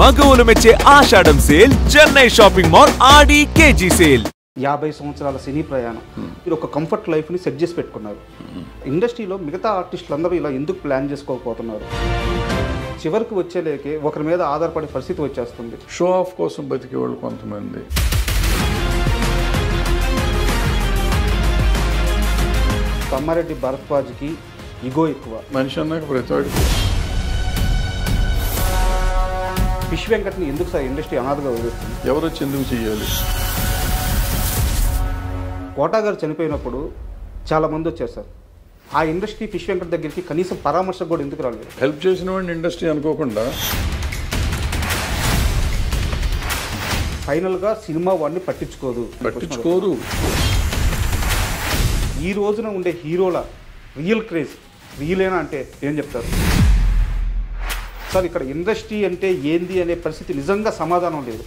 మగవులు మెచ్చే ఆషాఢం sale Chennai shopping mall ఆడి KG sale. 50 సంవత్సరాల సినీ ప్రయాణం, మీరు ఒక కంఫర్ట్ లైఫ్ని సెట్ చేసి పెట్టుకున్నారు. ఇండస్ట్రీలో మిగతా ఆర్టిస్టులు అందరూ ఇలా ఎందుకు ప్లాన్ చేసుకోకపోతున్నారు? చివరికి వచ్చేలేకే ఒకరి మీద ఆధారపడే పరిస్థితి వచ్చేస్తుంది. షో ఆఫ్ కోసం బతికే వాళ్ళు కొంతమంది. కమ్మారెడ్డి భరద్వాజ్కి ఇగో ఎక్కువ. మనిషి అన్నాక ప్రతివాడికి. ఫిష్ వెంకట్ని ఎందుకు సార్ ఇండస్ట్రీ అనాథగా వదిలేస్తుంది? ఎవరు వచ్చి ఎందుకు చేయాలి? కోటా గారు చనిపోయినప్పుడు చాలామంది వచ్చారు సార్. ఆ ఇండస్ట్రీ ఫిష్ వెంకట్ దగ్గరికి కనీసం పరామర్శకు కూడా ఎందుకు రాలేదు? హెల్ప్ చేసిన వాడిని ఇండస్ట్రీ అనుకోకుండా ఫైనల్గా సినిమా వాడిని పట్టించుకోరు. ఈ రోజున ఉండే హీరోల రియల్ క్రేజ్ రియలేనా అంటే ఏం చెప్తారు సార్? ఇక్కడ ఇండస్ట్రీ అంటే ఏంది అనే పరిస్థితి నిజంగా సమాధానం లేదు.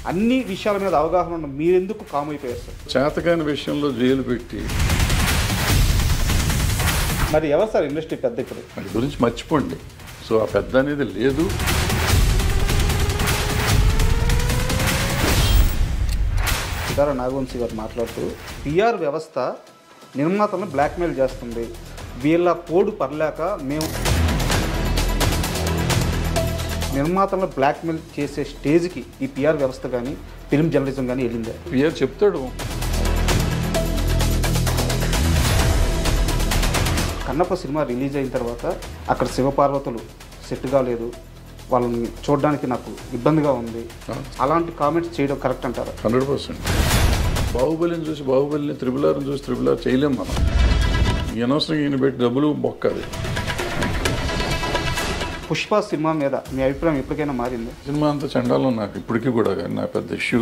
అన్ని విషయాల మీద అవగాహన ఉన్న మీరెందుకు కామ్ అయిపోయారు సార్? చేతకాని విషయంలో జైలు పెట్టి. మరి ఎవరు సార్ ఇండస్ట్రీ పెద్ద ఇప్పుడు? వాటి గురించి మర్చిపోండి. సో ఆ పెద్ద అనేది లేదు. సితారా నాగవంశీ గారు మాట్లాడుతూ పిఆర్ వ్యవస్థ నిర్మాతలను బ్లాక్మెయిల్ చేస్తుంది, వీళ్ళ కోడ్ పర్లేక మేము నిర్మాతలను బ్లాక్మెయిల్ చేసే స్టేజ్కి ఈ పిఆర్ వ్యవస్థ కానీ ఫిల్మ్ జర్నలిజం కానీ వెళ్ళిందే. పిఆర్ చెప్తాడు. కన్నప్ప సినిమా రిలీజ్ అయిన తర్వాత అక్కడ శివపార్వతులు సెట్ కాలేదు, వాళ్ళని చూడడానికి నాకు ఇబ్బందిగా ఉంది, అలాంటి కామెంట్స్ చేయడం కరెక్ట్ అంటారా? 100%. బాహుబలిని చూసి బాహుబలిని, త్రిబుల్ చూసి త్రిబుల్ చేయలేం మనం. అనవసరంగా ఈయన పెట్టి డబ్బులు బొక్కది. పుష్ప సినిమా మీద మీ అభిప్రాయం ఎప్పటికైనా మారింది? సినిమా అంతా చండాలం నాకు ఇప్పటికీ కూడా, కానీ నా పెద్ద ఇష్యూ.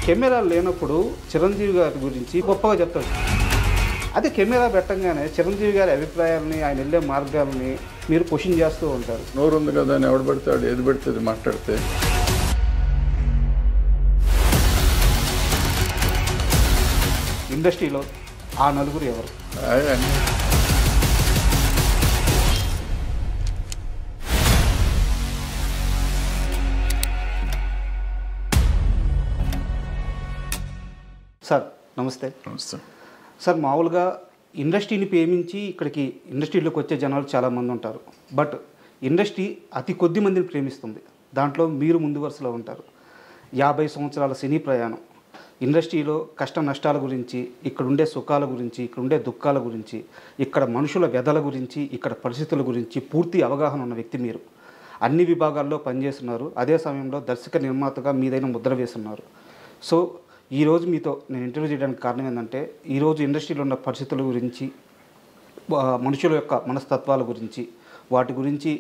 కెమెరా లేనప్పుడు చిరంజీవి గారి గురించి గొప్పగా చెప్తాడు. అదే కెమెరా పెట్టంగానే చిరంజీవి గారి అభిప్రాయాలని, ఆయన వెళ్ళే మార్గాలని మీరు క్వశ్చన్ చేస్తూ ఉంటారు. నోరు ఉంది కదా అని ఎవడు పెడతాడు, ఏది పెడితే మాట్లాడితే. ఇండస్ట్రీలో ఆ నలుగురు ఎవరు? సార్ నమస్తే. నమస్తే సార్, మామూలుగా ఇండస్ట్రీని ప్రేమించి ఇక్కడికి ఇండస్ట్రీలోకి వచ్చే జనాలు చాలామంది ఉంటారు. బట్ ఇండస్ట్రీ అతి కొద్ది మందిని ప్రేమిస్తుంది, దాంట్లో మీరు ముందు వరుసలో ఉంటారు. 50 సంవత్సరాల సినీ ప్రయాణం, ఇండస్ట్రీలో కష్ట నష్టాల గురించి, ఇక్కడ ఉండే సుఖాల గురించి, ఇక్కడ ఉండే దుఃఖాల గురించి, ఇక్కడ మనుషుల వ్యధల గురించి, ఇక్కడ పరిస్థితుల గురించి పూర్తి అవగాహన ఉన్న వ్యక్తి మీరు. అన్ని విభాగాల్లో పనిచేస్తున్నారు, అదే సమయంలో దర్శక నిర్మాతగా మీదైన ముద్ర వేస్తున్నారు. సో ఈరోజు మీతో నేను ఇంటర్వ్యూ చేయడానికి కారణం ఏంటంటే, ఈరోజు ఇండస్ట్రీలో ఉన్న పరిస్థితుల గురించి, మనుషుల యొక్క మనస్తత్వాల గురించి, వాటి గురించి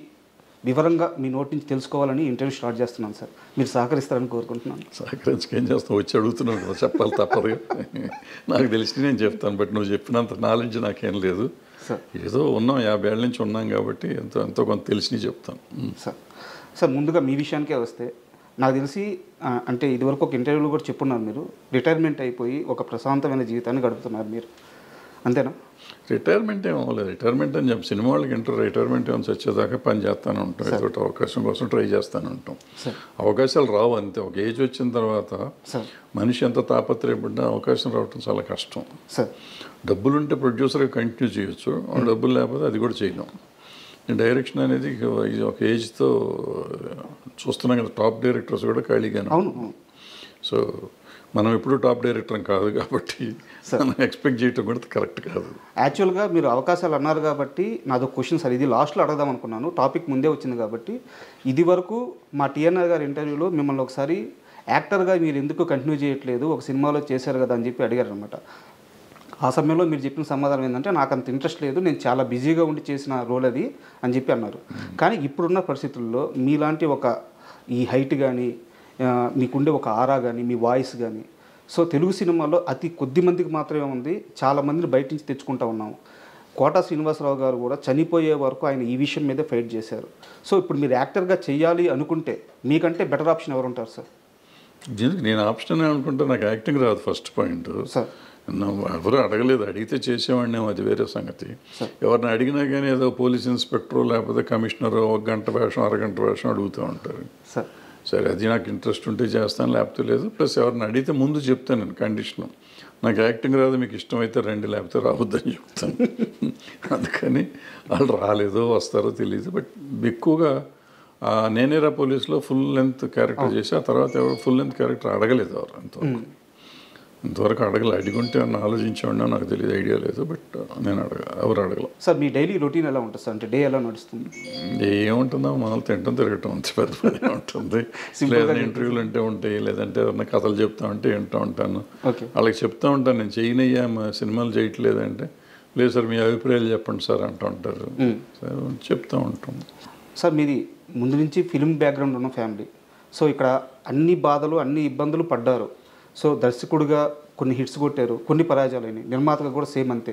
వివరంగా మీ నోటి నుంచి తెలుసుకోవాలని ఇంటర్వ్యూ స్టార్ట్ చేస్తున్నాను సార్. మీరు సహకరిస్తారని కోరుకుంటున్నాను. సహకరించుకేం చేస్తాను, వచ్చి అడుగుతున్నాను కదా, చెప్పాలి తప్పదు. నాకు తెలిసి నేను చెప్తాను, బట్ నువ్వు చెప్పినంత నాలెడ్జ్ నాకేం లేదు సార్. ఏదో ఉన్నాం, 50 ఏళ్ళ నుంచి ఉన్నాం కాబట్టి ఎంతో కొంత తెలిసి చెప్తాను సార్. ముందుగా మీ విషయానికే వస్తే, నాకు తెలిసి అంటే ఇదివరకు ఒక ఇంటర్వ్యూలో కూడా చెప్పున్నారు, మీరు రిటైర్మెంట్ అయిపోయి ఒక ప్రశాంతమైన జీవితాన్ని గడుపుతున్నారు మీరు, అంతేనా? రిటైర్మెంట్ ఏం అవ్వలేదు. రిటైర్మెంట్ అని చెప్పి సినిమా వాళ్ళకి రిటైర్మెంట్ ఏమైనా వచ్చేదాకా పని చేస్తాను ఉంటాం, ఏదో అవకాశం కోసం ట్రై చేస్తాను ఉంటాం. అవకాశాలు రావు అంతే. ఒక ఏజ్ వచ్చిన తర్వాత మనిషి ఎంత తాపత్రయపడ్డా అవకాశం రావటం చాలా కష్టం. డబ్బులుంటే ప్రొడ్యూసర్గా కంటిన్యూ చేయొచ్చు, డబ్బులు లేకపోతే అది కూడా చేయలేం. డైరెక్షన్ అనేది ఒక ఏజ్తో చూస్తున్నాం కదా, టాప్ డైరెక్టర్స్ కూడా ఖాళీగానే. సో మనం ఎప్పుడు టాప్ డైరెక్టర్ కాదు కాబట్టి మనం ఎక్స్పెక్ట్ చేయటం కూడా కరెక్ట్ కాదు. యాక్చువల్గా మీరు అవకాశాలు అన్నారు కాబట్టి నాదో క్వశ్చన్ సార్, ఇది లాస్ట్లో అడగదాం అనుకున్నాను, టాపిక్ ముందే వచ్చింది కాబట్టి. ఇది వరకు మా టీఎన్ఆర్ గారి ఇంటర్వ్యూలో మిమ్మల్ని ఒకసారి యాక్టర్గా మీరు ఎందుకు కంటిన్యూ చేయట్లేదు, ఒక సినిమాలో చేశారు కదా అని చెప్పి అడిగారు అనమాట. ఆ సమయంలో మీరు చెప్పిన సమాధానం ఏంటంటే, నాకు అంత ఇంట్రెస్ట్ లేదు, నేను చాలా బిజీగా ఉండి చేసిన రోల్ అది అని చెప్పి అన్నారు. కానీ ఇప్పుడున్న పరిస్థితుల్లో మీలాంటి ఒక ఈ హైట్ కానీ, మీకుండే ఒక ఆరా కానీ, మీ వాయిస్ కానీ, సో తెలుగు సినిమాలో అతి కొద్ది మందికి మాత్రమే ఉంది, చాలామందిని బయట నుంచి తెచ్చుకుంటూ ఉన్నాము. కోటా శ్రీనివాసరావు గారు కూడా చనిపోయే వరకు ఆయన ఈ విషయం మీదే ఫైట్ చేశారు. సో ఇప్పుడు మీరు యాక్టర్గా చేయాలి అనుకుంటే మీకంటే బెటర్ ఆప్షన్ ఎవరు ఉంటారు సార్? దీనికి నేను ఆప్షన్ అనుకుంటే నాకు యాక్టింగ్ రాదు ఫస్ట్ పాయింట్. సార్ ఎవరు అడగలేదు, అడిగితే చేసేవాడిని, అది వేరే సంగతి. ఎవరిని అడిగినా కానీ ఏదో పోలీస్ ఇన్స్పెక్టరు లేకపోతే కమిషనరు ఒక గంట వేషం అరగంట వేషం అడుగుతూ ఉంటారు. సరే అది నాకు ఇంట్రెస్ట్ ఉంటే చేస్తాను, లేకపోతే లేదు. ప్లస్ ఎవరిని అడిగితే ముందు చెప్తాను నేను కండిషను, నాకు యాక్టింగ్ రాదు, మీకు ఇష్టమైతే రండి, లేకపోతే రావద్దని చెప్తాను. అందుకని వాళ్ళు రాలేదో వస్తారో తెలియదు. బట్ ఎక్కువగా నేనేరా పోలీసులో ఫుల్ లెంత్ క్యారెక్టర్ చేసి ఆ తర్వాత ఎవరు ఫుల్ లెంత్ క్యారెక్టర్ అడగలేదు ఎవరు ఇంతవరకు అడగలేదు. అడిగుంటే అన్న ఆలోచించేవాడినా నాకు తెలియదు, ఐడియా లేదు. బట్ నేను ఎవరు అడగల. సార్ మీ డైలీ రొటీన్ ఎలా ఉంటుంది సార్? అంటే డే ఎలా నడుస్తుంది? ఏముంటుందో మామూలు తింటాం తిరగటం అంత పెద్ద పని ఉంటుంది. లేదంటే ఇంటర్వ్యూలు అంటే ఉంటాయి, లేదంటే ఏమన్నా కథలు చెప్తా ఉంటే వింటూ ఉంటాను. వాళ్ళకి చెప్తా ఉంటాను, నేను చేయనయ్యా సినిమాలు చేయట్లేదంటే, లేదు సార్ మీ అభిప్రాయాలు చెప్పండి సార్ అంటూ ఉంటారు. చెప్తూ ఉంటాం. సార్ మీది ముందు నుంచి ఫిల్మ్ బ్యాక్గ్రౌండ్ ఉన్న ఫ్యామిలీ. సో ఇక్కడ అన్ని బాధలు అన్ని ఇబ్బందులు పడ్డారు. సో దర్శకుడిగా కొన్ని హిట్స్ కొట్టారు, కొన్ని పరాజయాలైనాయి. నిర్మాతగా కూడా సేమ్ అంతే.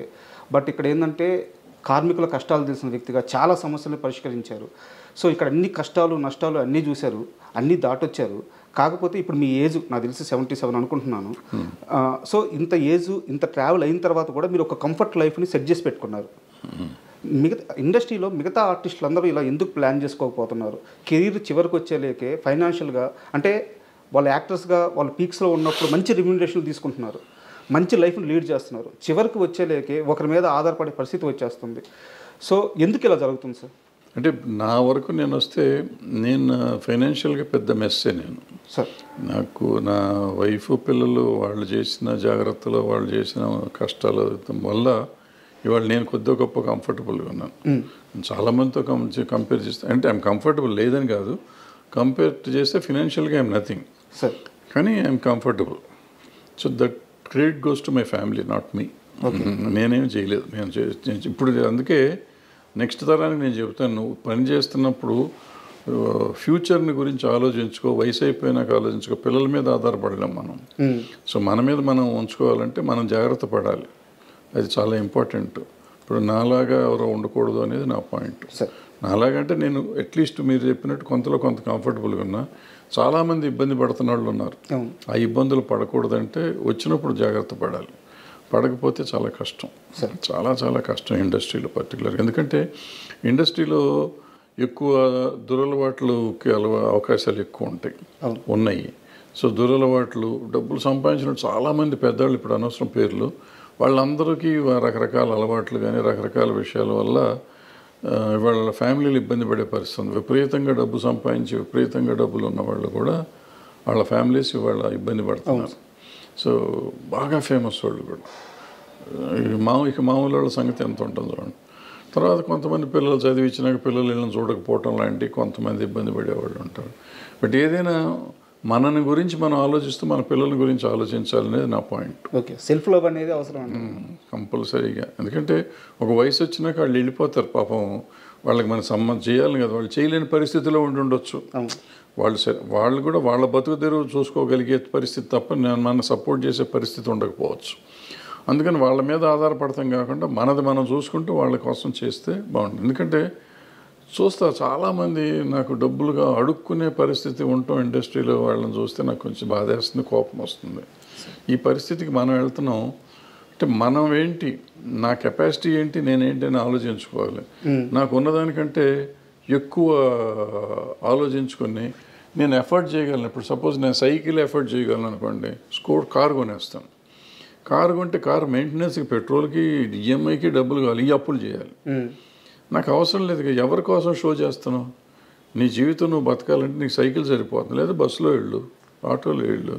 బట్ ఇక్కడ ఏంటంటే కార్మికుల కష్టాలు తెలిసిన వ్యక్తిగా చాలా సమస్యలను పరిష్కరించారు. సో ఇక్కడ అన్ని కష్టాలు నష్టాలు అన్నీ చూశారు, అన్నీ దాటొచ్చారు. కాకపోతే ఇప్పుడు మీ ఏజ్ నాకు తెలిసి 77 అనుకుంటున్నాను. సో ఇంత ఏజ్ ఇంత ట్రావెల్ అయిన తర్వాత కూడా మీరు ఒక కంఫర్ట్ లైఫ్ని సెట్ చేసి పెట్టుకున్నారు. మిగతా ఇండస్ట్రీలో మిగతా ఆర్టిస్టులు అందరూ ఇలా ఎందుకు ప్లాన్ చేసుకోకపోతున్నారు? కెరీర్ చివరికి వచ్చేలేకే ఫైనాన్షియల్గా అంటే వాళ్ళు యాక్టర్స్గా వాళ్ళు పీక్స్లో ఉన్నప్పుడు మంచి రెమ్యూనరేషన్ తీసుకుంటున్నారు, మంచి లైఫ్ని లీడ్ చేస్తున్నారు. చివరికి వచ్చేలేకే ఒకరి మీద ఆధారపడే పరిస్థితి వచ్చేస్తుంది. సో ఎందుకు ఇలా జరుగుతుంది సార్? అంటే నా వరకు నేను వస్తే నేను ఫైనాన్షియల్గా పెద్ద మెస్సే నేను సార్. నాకు నా వైఫ్ పిల్లలు వాళ్ళు చేసిన జాగ్రత్తలు వాళ్ళు చేసిన కష్టాలు వల్ల ఇవాళ నేను కొద్దిగా గొప్ప కంఫర్టబుల్గా ఉన్నాను. చాలామందితో కంపేర్ చేస్తే అంటే ఐఎమ్ కంఫర్టబుల్ లేదని కాదు, కంపేర్ చేస్తే ఫినాన్షియల్గా ఐఎమ్ నథింగ్ సార్, కానీ I'm comfortable. So that credit goes to my family, not me. నేనేం చేయలేదు, నేను ఇప్పుడు అందుకే నెక్స్ట్ తరానికి నేను చెప్తాను, నువ్వు పని చేస్తున్నప్పుడు ఫ్యూచర్ని గురించి ఆలోచించుకో, వయసు అయిపోయినాక ఆలోచించుకో. పిల్లల మీద ఆధారపడలేం మనం. సో మన మీద మనం ఉంచుకోవాలంటే మనం జాగ్రత్త పడాలి, అది చాలా ఇంపార్టెంట్. ఇప్పుడు నాలాగా ఎవరో ఉండకూడదు అనేది నా పాయింట్. నాలాగంటే నేను అట్లీస్ట్ మీరు చెప్పినట్టు కొంతలో కొంత కంఫర్టబుల్గా ఉన్నా. చాలామంది ఇబ్బంది పడుతున్న వాళ్ళు ఉన్నారు. ఆ ఇబ్బందులు పడకూడదంటే వచ్చినప్పుడు జాగ్రత్త పడాలి, పడకపోతే చాలా కష్టం, చాలా చాలా కష్టం ఇండస్ట్రీలో పర్టికులర్గా. ఎందుకంటే ఇండస్ట్రీలో ఎక్కువ దురలవాట్లుకి అవకాశాలు ఎక్కువ ఉన్నాయి. సో దురలవాట్లు డబ్బులు సంపాదించినట్టు చాలామంది పెద్దవాళ్ళు, ఇప్పుడు అనవసరం పేర్లు, వాళ్ళందరికీ రకరకాల అలవాట్లు కానీ రకరకాల విషయాల వల్ల వాళ్ళ ఫ్యామిలీలు ఇబ్బంది పడే పరిస్థితి. విపరీతంగా డబ్బు సంపాదించి విపరీతంగా డబ్బులు ఉన్న వాళ్ళు కూడా వాళ్ళ ఫ్యామిలీస్ ఇవాళ ఇబ్బంది పడుతున్నారు. సో బాగా ఫేమస్ వాళ్ళు కూడా మామూలు వాళ్ళ సంగతి ఎంత ఉంటుందో చూడండి. తర్వాత కొంతమంది పిల్లలు చదివించినాక పిల్లలు వీళ్ళని చూడకపోవటం లాంటి కొంతమంది ఇబ్బంది పడేవాళ్ళు ఉంటారు. బట్ ఏదైనా మనని గురించి మనం ఆలోచిస్తూ మన పిల్లల గురించి ఆలోచించాలనేది నా పాయింట్. ఓకే, సెల్ఫ్ లవ్ అనేది అవసరం కంపల్సరీగా. ఎందుకంటే ఒక వయసు వచ్చినాక వాళ్ళు వెళ్ళిపోతారు పాపం, వాళ్ళకి మనం సంబంధం చేయాలి కదా, వాళ్ళు చేయలేని పరిస్థితిలో ఉండొచ్చు. వాళ్ళు కూడా వాళ్ళ బతుకు తెరువు చూసుకోగలిగే పరిస్థితి తప్ప మన సపోర్ట్ చేసే పరిస్థితి ఉండకపోవచ్చు. అందుకని వాళ్ళ మీద ఆధారపడతాం కాకుండా మనది మనం చూసుకుంటూ వాళ్ళ కోసం చేస్తే బాగుంటుంది. ఎందుకంటే చూస్తా చాలామంది నాకు డబ్బులుగా అడుక్కునే పరిస్థితి ఉంటాం ఇండస్ట్రీలో, వాళ్ళని చూస్తే నాకు కొంచెం బాధేస్తుంది, కోపం వస్తుంది. ఈ పరిస్థితికి మనం వెళ్తున్నాం అంటే మనం ఏంటి, నా కెపాసిటీ ఏంటి, నేనేంటి అని ఆలోచించుకోవాలి. నాకు ఉన్నదానికంటే ఎక్కువ ఆలోచించుకొని నేను ఎఫర్ట్ చేయగలను. ఇప్పుడు సపోజ్ నేను సైకిల్ ఎఫర్ట్ చేయగలను అనుకోండి, కారు కొనేస్తాను. కారు కొంటే కారు మెయింటెనెన్స్కి, పెట్రోల్కి, ఈఎంఐకి డబ్బులు కావాలి, ఈ అప్పులు చేయాలి. నాకు అవసరం లేదు. ఎవరి కోసం షో చేస్తున్నావు? నీ జీవితం నువ్వు బతకాలంటే నీకు సైకిల్ సరిపోతుంది, లేదా బస్సులో వెళ్ళు, ఆటోలో వెళ్ళు.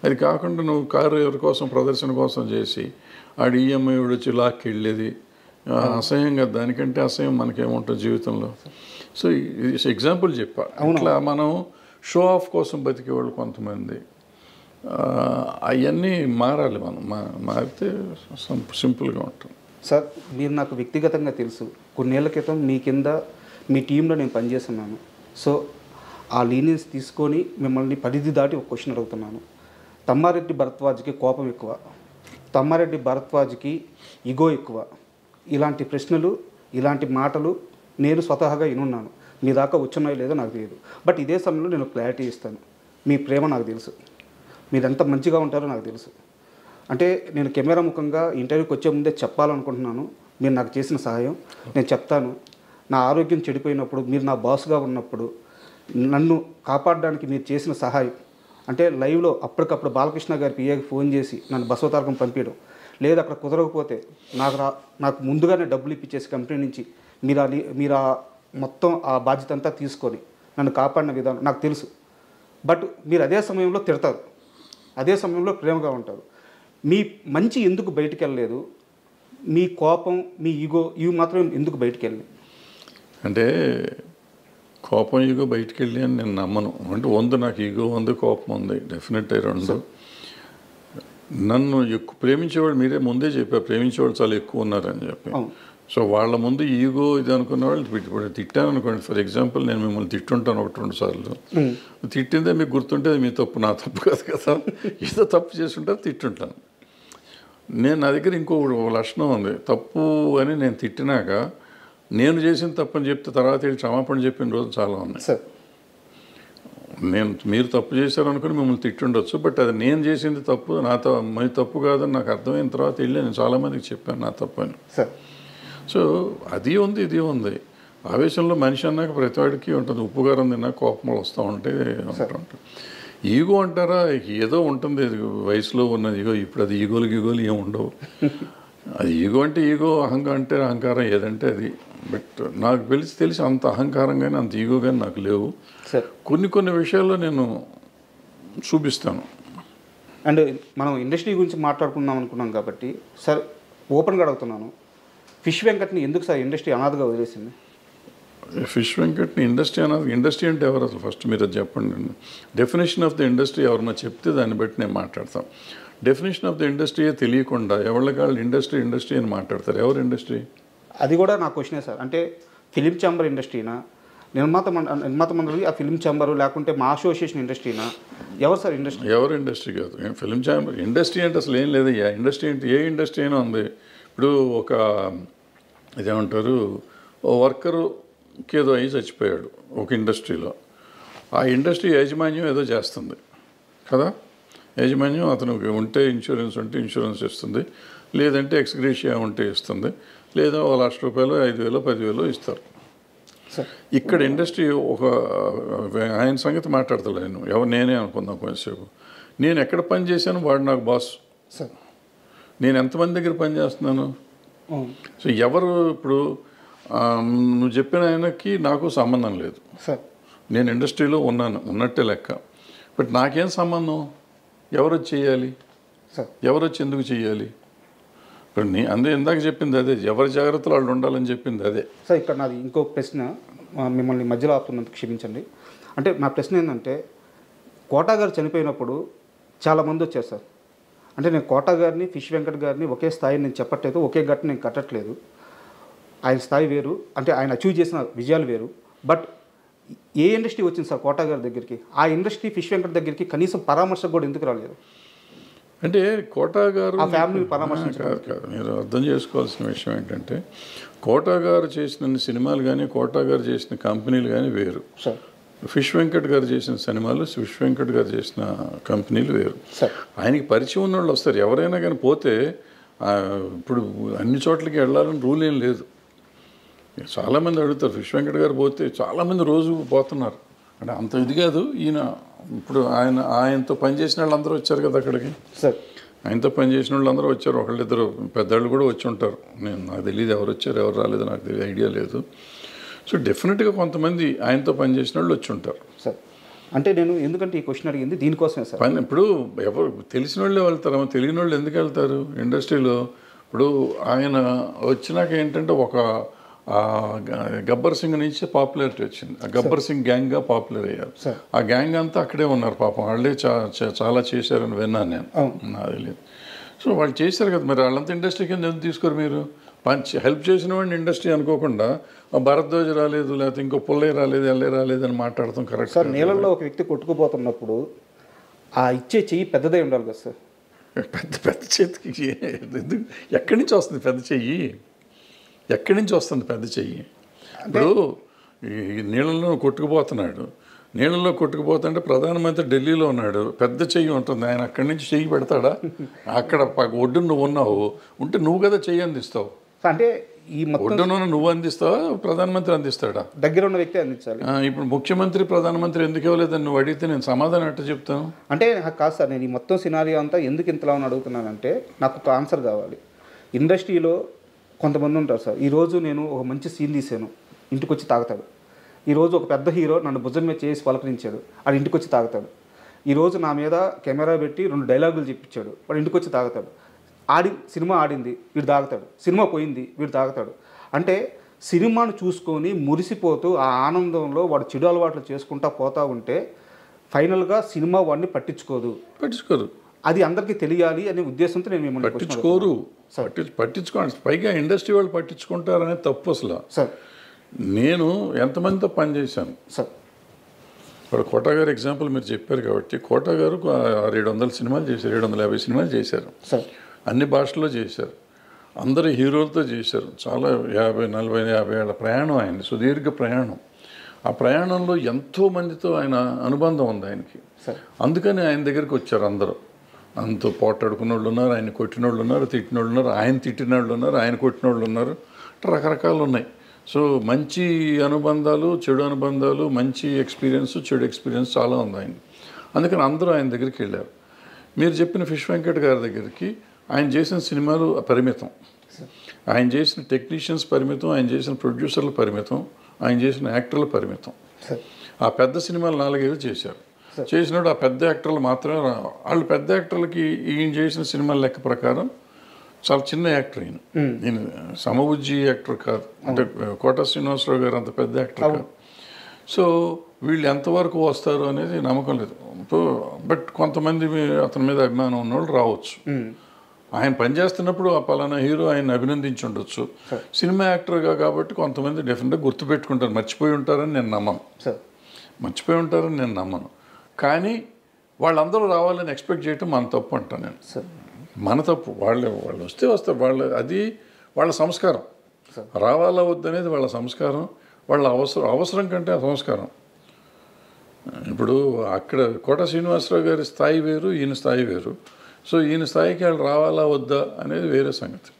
అది కాకుండా నువ్వు కారు ఎవరి కోసం, ప్రదర్శన కోసం చేసి ఆడు ఈఎంఐ వచ్చి లాక్కి వెళ్ళేది అసహ్యంగా, దానికంటే అసహ్యం మనకేముంటుంది జీవితంలో. సో ఎగ్జాంపుల్ చెప్పా. అట్లా మనం షో ఆఫ్ కోసం బతికేవాళ్ళు కొంతమంది, అవన్నీ మారాలి. మనం మారితే సింపుల్గా ఉంటుంది. సార్ మీరు నాకు వ్యక్తిగతంగా తెలుసు, కొన్నేళ్ల క్రితం మీ కింద మీ టీంలో నేను పనిచేస్తున్నాను. సో ఆ లీనియన్స్ తీసుకొని మిమ్మల్ని పరిధి దాటి ఒక క్వశ్చన్ అడుగుతున్నాను. తమ్మారెడ్డి భరద్వాజ్కి కోపం ఎక్కువ, తమ్మారెడ్డి భరద్వాజ్కి ఇగో ఎక్కువ, ఇలాంటి ప్రశ్నలు ఇలాంటి మాటలు నేను స్వతహాగా వినున్నాను. మీ దాకా వచ్చున్నాయో లేదో నాకు తెలియదు. బట్ ఇదే సమయంలో నేను క్లారిటీ ఇస్తాను. మీ ప్రేమ నాకు తెలుసు, మీరు ఎంత మంచిగా ఉంటారో నాకు తెలుసు. అంటే నేను కెమెరా ముఖంగా ఇంటర్వ్యూకి వచ్చే ముందే చెప్పాలనుకుంటున్నాను, మీరు నాకు చేసిన సహాయం నేను చెప్తాను. నా ఆరోగ్యం చెడిపోయినప్పుడు, మీరు నా బాస్గా ఉన్నప్పుడు నన్ను కాపాడడానికి మీరు చేసిన సహాయం, అంటే లైవ్లో అప్పటికప్పుడు బాలకృష్ణ గారి పిఏకి ఫోన్ చేసి నన్ను బసవతారకం పంపించడం, లేదా అక్కడ కుదరకపోతే నాకు ముందుగానే డబ్బులు ఇప్పించేసి కంపెనీ నుంచి మీరు మొత్తం ఆ బాధ్యత అంతా తీసుకొని నన్ను కాపాడిన విధానం నాకు తెలుసు. బట్ మీరు అదే సమయంలో తిడతారు, అదే సమయంలో ప్రేమగా ఉంటారు. మీ మంచి ఎందుకు బయటికి వెళ్ళలేదు? మీ కోపం, మీ ఈగో ఇవి మాత్రం ఎందుకు బయటికి వెళ్ళి? అంటే కోపం ఈగో బయటికి వెళ్ళి అని నేను నమ్మను. అంటే నాకు ఈగో ఉంది, కోపం ఉంది, డెఫినెట్ రెండు. నన్ను ఎక్కువ ప్రేమించేవాళ్ళు మీరే ముందే చెప్పారు, ప్రేమించేవాళ్ళు చాలా ఎక్కువ ఉన్నారని చెప్పి. సో వాళ్ళ ముందు ఈగో ఇది అనుకున్న వాళ్ళు ఇప్పుడు తిట్టాను అనుకోండి. ఫర్ ఎగ్జాంపుల్ నేను మిమ్మల్ని తిట్టుంటాను 1-2 సార్లు. తిట్టిందే మీకు గుర్తుంటే మీ తప్పు, నా తప్పు కాదు కదా. ఏదో తప్పు చేస్తుంటే తిట్టుంటాను. నా దగ్గర ఇంకో లక్షణం ఉంది. తప్పు అని నేను తిట్టినాక నేను చేసిన తప్పని చెప్తే తర్వాత వెళ్ళి క్షమాపణ చెప్పిన రోజులు చాలా ఉన్నాయి. మీరు తప్పు చేశారు అనుకుని మిమ్మల్ని తిట్టుండొచ్చు, బట్ అది నేను చేసింది తప్పు, మీ తప్పు కాదని నాకు అర్థమైన తర్వాత వెళ్ళి నేను చాలామందికి చెప్పాను నా తప్పు అని. సో అది ఉంది, ఇది ఉంది. ఆవేశంలో మనిషి అన్నాక ప్రతివాడికి ఉంటుంది. ఉప్పుగారం తిన్నాక కోపంలో వస్తూ ఉంటాయి. ఈగో అంటారా, ఏదో ఉంటుంది వయసులో ఉన్నది ఈగో. ఇప్పుడు అది ఈగోలు ఏమి ఉండవు. అది ఈగో అంటే ఈగో, అహంకారం అంటే అహంకారం, ఏదంటే అది. బట్ నాకు తెలిసి అంత అహంకారం కానీ అంత ఈగో కానీ నాకు లేవు. కొన్ని విషయాల్లో నేను చూపిస్తాను. అండ్ మనం ఇండస్ట్రీ గురించి మాట్లాడుకుందాం అనుకున్నాం కాబట్టి సార్ ఓపెన్గా అడుగుతున్నాను, ఫిష్ వెంకట్ని ఎందుకు సార్ ఇండస్ట్రీ అనాథగా వదిలేసింది? ఫిష్ వెంకట్ని ఇండస్ట్రీ అంటే ఎవరు అసలు? ఫస్ట్ మీరు అది చెప్పండి. డెఫినేషన్ ఆఫ్ ద ఇండస్ట్రీ ఎవరన్నా చెప్తే దాన్ని బట్టి నేను మాట్లాడతాను. డెఫినేషన్ ఆఫ్ ద ఇండస్ట్రీ తెలియకుండా ఎవరికాళ్ళు ఇండస్ట్రీ అని మాట్లాడతారు. ఎవరు ఇండస్ట్రీ? అది కూడా నా క్వశ్చనే సార్. అంటే ఫిలిం ఛాంబర్ ఇండస్ట్రీనా, నిర్మాత మండలి, ఆ ఫిలిం ఛాంబర్, లేకుంటే మా అసోసియేషన్ ఇండస్ట్రీనా? ఎవరు సార్ ఇండస్ట్రీ? ఎవరు ఇండస్ట్రీ కాదు. ఫిలిం ఛాంబర్ ఇండస్ట్రీ అంటే అసలు ఏం లేదయ్యా. ఇండస్ట్రీ అంటే ఏ ఇండస్ట్రీ అయినా ఉంది. ఇప్పుడు ఒక ఇదేమంటారు, ఓ వర్కరుకి ఏదో అయ్యి చచ్చిపోయాడు ఒక ఇండస్ట్రీలో. ఆ ఇండస్ట్రీ యాజమాన్యం ఏదో చేస్తుంది కదా. యాజమాన్యం అతనికి ఉంటే ఇన్సూరెన్స్ ఉంటే ఇన్సూరెన్స్ ఇస్తుంది, లేదంటే ఎక్స్గ్రేషియా ఉంటే ఇస్తుంది, లేదా ₹1,00,000 5,000 10,000 ఇస్తారు. ఇక్కడ ఇండస్ట్రీ ఒక ఆయన సంగతి మాట్లాడతలేను, నేనే అనుకుందాం కొంచెంసేపు. నేను ఎక్కడ పని చేశాను, వాడు నాకు బాస్. నేను ఎంతమంది దగ్గర పని చేస్తున్నాను. సో ఎవరు ఇప్పుడు నువ్వు చెప్పిన ఆయనకి నాకు సంబంధం లేదు. నేను ఇండస్ట్రీలో ఉన్నట్టే లెక్క. బట్ నాకేం సంబంధం? ఎవరు వచ్చి చేయాలి, ఎవరు వచ్చి ఎందుకు చేయాలి? ఇప్పుడు ఇందాక చెప్పింది అదే, ఎవరి జాగ్రత్తలు వాళ్ళు ఉండాలని చెప్పింది అదే. సార్ ఇక్కడ నాది ఇంకో ప్రశ్న, మిమ్మల్ని మధ్యలో ఆపుతున్నందుకు క్షమించండి. అంటే నా ప్రశ్న ఏంటంటే, కోటా గారు చనిపోయినప్పుడు చాలామంది వచ్చారు సార్. అంటే నేను కోటా గారిని, ఫిష్ వెంకట్ గారిని ఒకే స్థాయి నేను చెప్పట్లేదు, ఒకే గట్టు నేను కట్టట్లేదు. ఆయన స్థాయి వేరు, అంటే ఆయన అచీవ్ చేసిన విజయాలు వేరు. బట్ ఏ ఇండస్ట్రీ వచ్చింది సార్ కోటా గారి దగ్గరికి? ఆ ఇండస్ట్రీ ఫిష్ వెంకట్ దగ్గరికి కనీసం పరామర్శ కూడా ఎందుకు రాలేదు? అంటే కోటా గారు ఆ ఫ్యామిలీ పరామర్శ కాదు. మీరు అర్థం చేసుకోవాల్సిన విషయం ఏంటంటే, కోటా గారు చేసిన సినిమాలు కానీ, కోటా గారు చేసిన కంపెనీలు కానీ వేరు. ఫిష్ వెంకట్ గారు చేసిన సినిమాలు, ఫిష్ వెంకట్ గారు చేసిన కంపెనీలు వేరు. ఆయనకి పరిచయం ఉన్న వాళ్ళు వస్తారు. ఎవరైనా కానీ పోతే ఇప్పుడు అన్ని చోట్లకి వెళ్ళాలని రూల్ ఏం లేదు. చాలామంది అడుగుతారు, ఫిష్ వెంకట్ గారు పోతే చాలామంది రోజు పోతున్నారు. అంటే అంత ఇది కాదు. ఈయన ఇప్పుడు ఆయనతో పనిచేసిన వాళ్ళందరూ వచ్చారు కదా అక్కడికి. ఆయనతో పనిచేసిన వాళ్ళందరూ వచ్చారు. ఒకళ్ళిద్దరు పెద్దవాళ్ళు కూడా వచ్చి ఉంటారు. నాకు తెలియదు ఎవరు వచ్చారు ఎవరు రాలేదు, నాకు ఐడియా లేదు. సో డెఫినెట్గా కొంతమంది ఆయనతో పనిచేసిన వాళ్ళు వచ్చి ఉంటారు. అంటే నేను ఎందుకంటే ఈ క్వశ్చన్ అడిగింది దీనికోసమే సార్. ఇప్పుడు ఎవరు తెలిసిన వాళ్ళే వెళ్తారు, తెలియని వాళ్ళు ఎందుకు వెళ్తారు ఇండస్ట్రీలో? ఇప్పుడు ఆయన వచ్చినాక ఏంటంటే ఒక గబ్బర్ సింగ్ నుంచి పాపులారిటీ వచ్చింది. ఆ గబ్బర్ సింగ్ గ్యాంగ్గా పాపులర్ అయ్యారు. ఆ గ్యాంగ్ అంతా అక్కడే ఉన్నారు పాపం. వాళ్ళే చాలా చేశారని విన్నాను నేను, నాకు తెలియదు. సో వాళ్ళు చేశారు కదా, మరి వాళ్ళంతా ఇండస్ట్రీ కింద ఎందుకు తీసుకోరు మీరు? హెల్ప్ చేసిన వాడిని ఇండస్ట్రీ అనుకోకుండా భరద్వాజ్ రాలేదు, లేకపోతే ఇంకో పుల్లయ్య రాలేదు, ఎల్లే రాలేదు అని మాట్లాడతాం కరెక్ట్ సార్. నీళ్ళల్లో ఒక వ్యక్తి కొట్టుకుపోతున్నప్పుడు ఆ ఇచ్చే చెయ్యి పెద్దదే ఉండాలి కదా సార్. పెద్ద చేతికి ఎక్కడి నుంచి వస్తుంది పెద్ద చెయ్యి? ఎక్కడి నుంచి వస్తుంది పెద్ద చెయ్యి? ఇప్పుడు ఈ నీళ్ళలో కొట్టుకుపోతున్నాడు. నీళ్ళలో కొట్టుకుపోతుంటే ప్రధానమంత్రి ఢిల్లీలో ఉన్నాడు, పెద్ద చెయ్యి ఉంటుంది, ఆయన అక్కడి నుంచి చెయ్యి పెడతాడా? అక్కడ ఒడ్డున నువ్వు ఉన్నావు, ఉంటే నువ్వు కదా చెయ్యి అందిస్తావు. అంటే ఈ ఒడ్డున నువ్వు అందిస్తావా, ప్రధానమంత్రి అందిస్తాడా? దగ్గర ఉన్న వ్యక్తి అందించాలి. ఇప్పుడు ముఖ్యమంత్రి ప్రధానమంత్రి ఎందుకు ఇవ్వలేదని నువ్వు అడిగితే నేను సమాధానం ఎట్లా చెప్తాను? అంటే కాదు సార్, నేను ఈ మొత్తం సినారియో అంతా ఎందుకు ఇంతలా అని అడుగుతున్నానంటే నాకు ఒక ఆన్సర్ కావాలి. ఇండస్ట్రీలో కొంతమంది ఉంటారు సార్, ఈరోజు నేను ఒక మంచి సీన్ తీసాను, ఇంటికి వచ్చి తాగుతాడు. ఈరోజు ఒక పెద్ద హీరో నన్ను భుజం మీద చేసి పలకరించాడు, వాడు ఇంటికి వచ్చి తాగుతాడు. ఈరోజు నా మీద కెమెరా పెట్టి 2 డైలాగులు చెప్పించాడు, వాడు ఇంటికి వచ్చి తాగుతాడు. సినిమా ఆడింది, వీడు తాగుతాడు. సినిమా పోయింది, వీడు తాగుతాడు. అంటే సినిమాను చూసుకొని మురిసిపోతూ ఆ ఆనందంలో వాడు చెడు అలవాట్లు చేసుకుంటా పోతూ ఉంటే ఫైనల్గా సినిమా వాడిని పట్టించుకోరు. అది అందరికీ తెలియాలి అనే ఉద్దేశంతో నేను మిమ్మల్ని పట్టించుకోండి. పైగా ఇండస్ట్రీ వాళ్ళు పట్టించుకుంటారనే తప్పు అసలు. సార్ నేను ఎంతమందితో పనిచేశాను సార్. ఇప్పుడు కోటా గారు ఎగ్జాంపుల్ మీరు చెప్పారు కాబట్టి, కోటా గారు 700 సినిమాలు చేశారు, 750 సినిమాలు చేశారు, అన్ని భాషల్లో చేశారు, అందరు హీరోలతో చేశారు. చాలా 50, 40, 50 ఏళ్ళ ప్రయాణం ఆయన, సుదీర్ఘ ప్రయాణం. ఆ ప్రయాణంలో ఎంతో మందితో ఆయన అనుబంధం ఉంది ఆయనకి. అందుకని ఆయన దగ్గరికి వచ్చారు అందరూ. అంత పోటాడుకున్న వాళ్ళు ఉన్నారు, ఆయన కొట్టిన వాళ్ళు ఉన్నారు, తిట్టిన వాళ్ళు ఉన్నారు, ఆయన తిట్టిన వాళ్ళు ఉన్నారు, ఆయన కొట్టిన వాళ్ళు ఉన్నారు, రకరకాలు ఉన్నాయి. సో మంచి అనుబంధాలు, చెడు అనుబంధాలు, మంచి ఎక్స్పీరియన్స్, చెడు ఎక్స్పీరియన్స్ చాలా ఉంది ఆయన. అందుకని అందరూ ఆయన దగ్గరికి వెళ్ళారు. మీరు చెప్పిన ఫిష్ వెంకట్ గారి దగ్గరికి ఆయన చేసిన సినిమాలు పరిమితం, ఆయన చేసిన టెక్నీషియన్స్ పరిమితం, ఆయన చేసిన ప్రొడ్యూసర్లు పరిమితం, ఆయన చేసిన యాక్టర్లు పరిమితం. ఆ పెద్ద సినిమాలు 4-5 చేశారు. చేసినప్పుడు ఆ పెద్ద యాక్టర్లు మాత్రమే వాళ్ళు పెద్ద యాక్టర్లకి ఈయన చేసిన సినిమాల లెక్క ప్రకారం చాలా చిన్న యాక్టర్ ఈయన. ఈయన సమబుజ్జి యాక్టర్ కాదు, అంటే కోట శ్రీనివాసరావు గారు అంత పెద్ద యాక్టర్ కాదు. సో వీళ్ళు ఎంతవరకు వస్తారు అనేది నమ్మకం లేదు. బట్ కొంతమంది అతని మీద అభిమానం ఉన్నవాళ్ళు రావచ్చు. ఆయన పనిచేస్తున్నప్పుడు ఆ పలానా హీరో ఆయన అభినందించి ఉండొచ్చు. సినిమా యాక్టర్గా కాబట్టి కొంతమంది డెఫినెట్గా గుర్తుపెట్టుకుంటారు. మర్చిపోయి ఉంటారని నేను నమ్మను. కానీ వాళ్ళందరూ రావాలని ఎక్స్పెక్ట్ చేయటం మన తప్పు అంటాను నేను. మన తప్పు. వాళ్ళు వస్తారు, అది వాళ్ళ సంస్కారం. రావాలా వద్దనేది వాళ్ళ సంస్కారం, వాళ్ళ అవసరం కంటే సంస్కారం. ఇప్పుడు అక్కడ కోట శ్రీనివాసరావు గారి స్థాయి వేరు, ఈయన స్థాయి వేరు. సో ఈయన స్థాయికి వాళ్ళు రావాలా వద్దా అనేది వేరే సంగతి.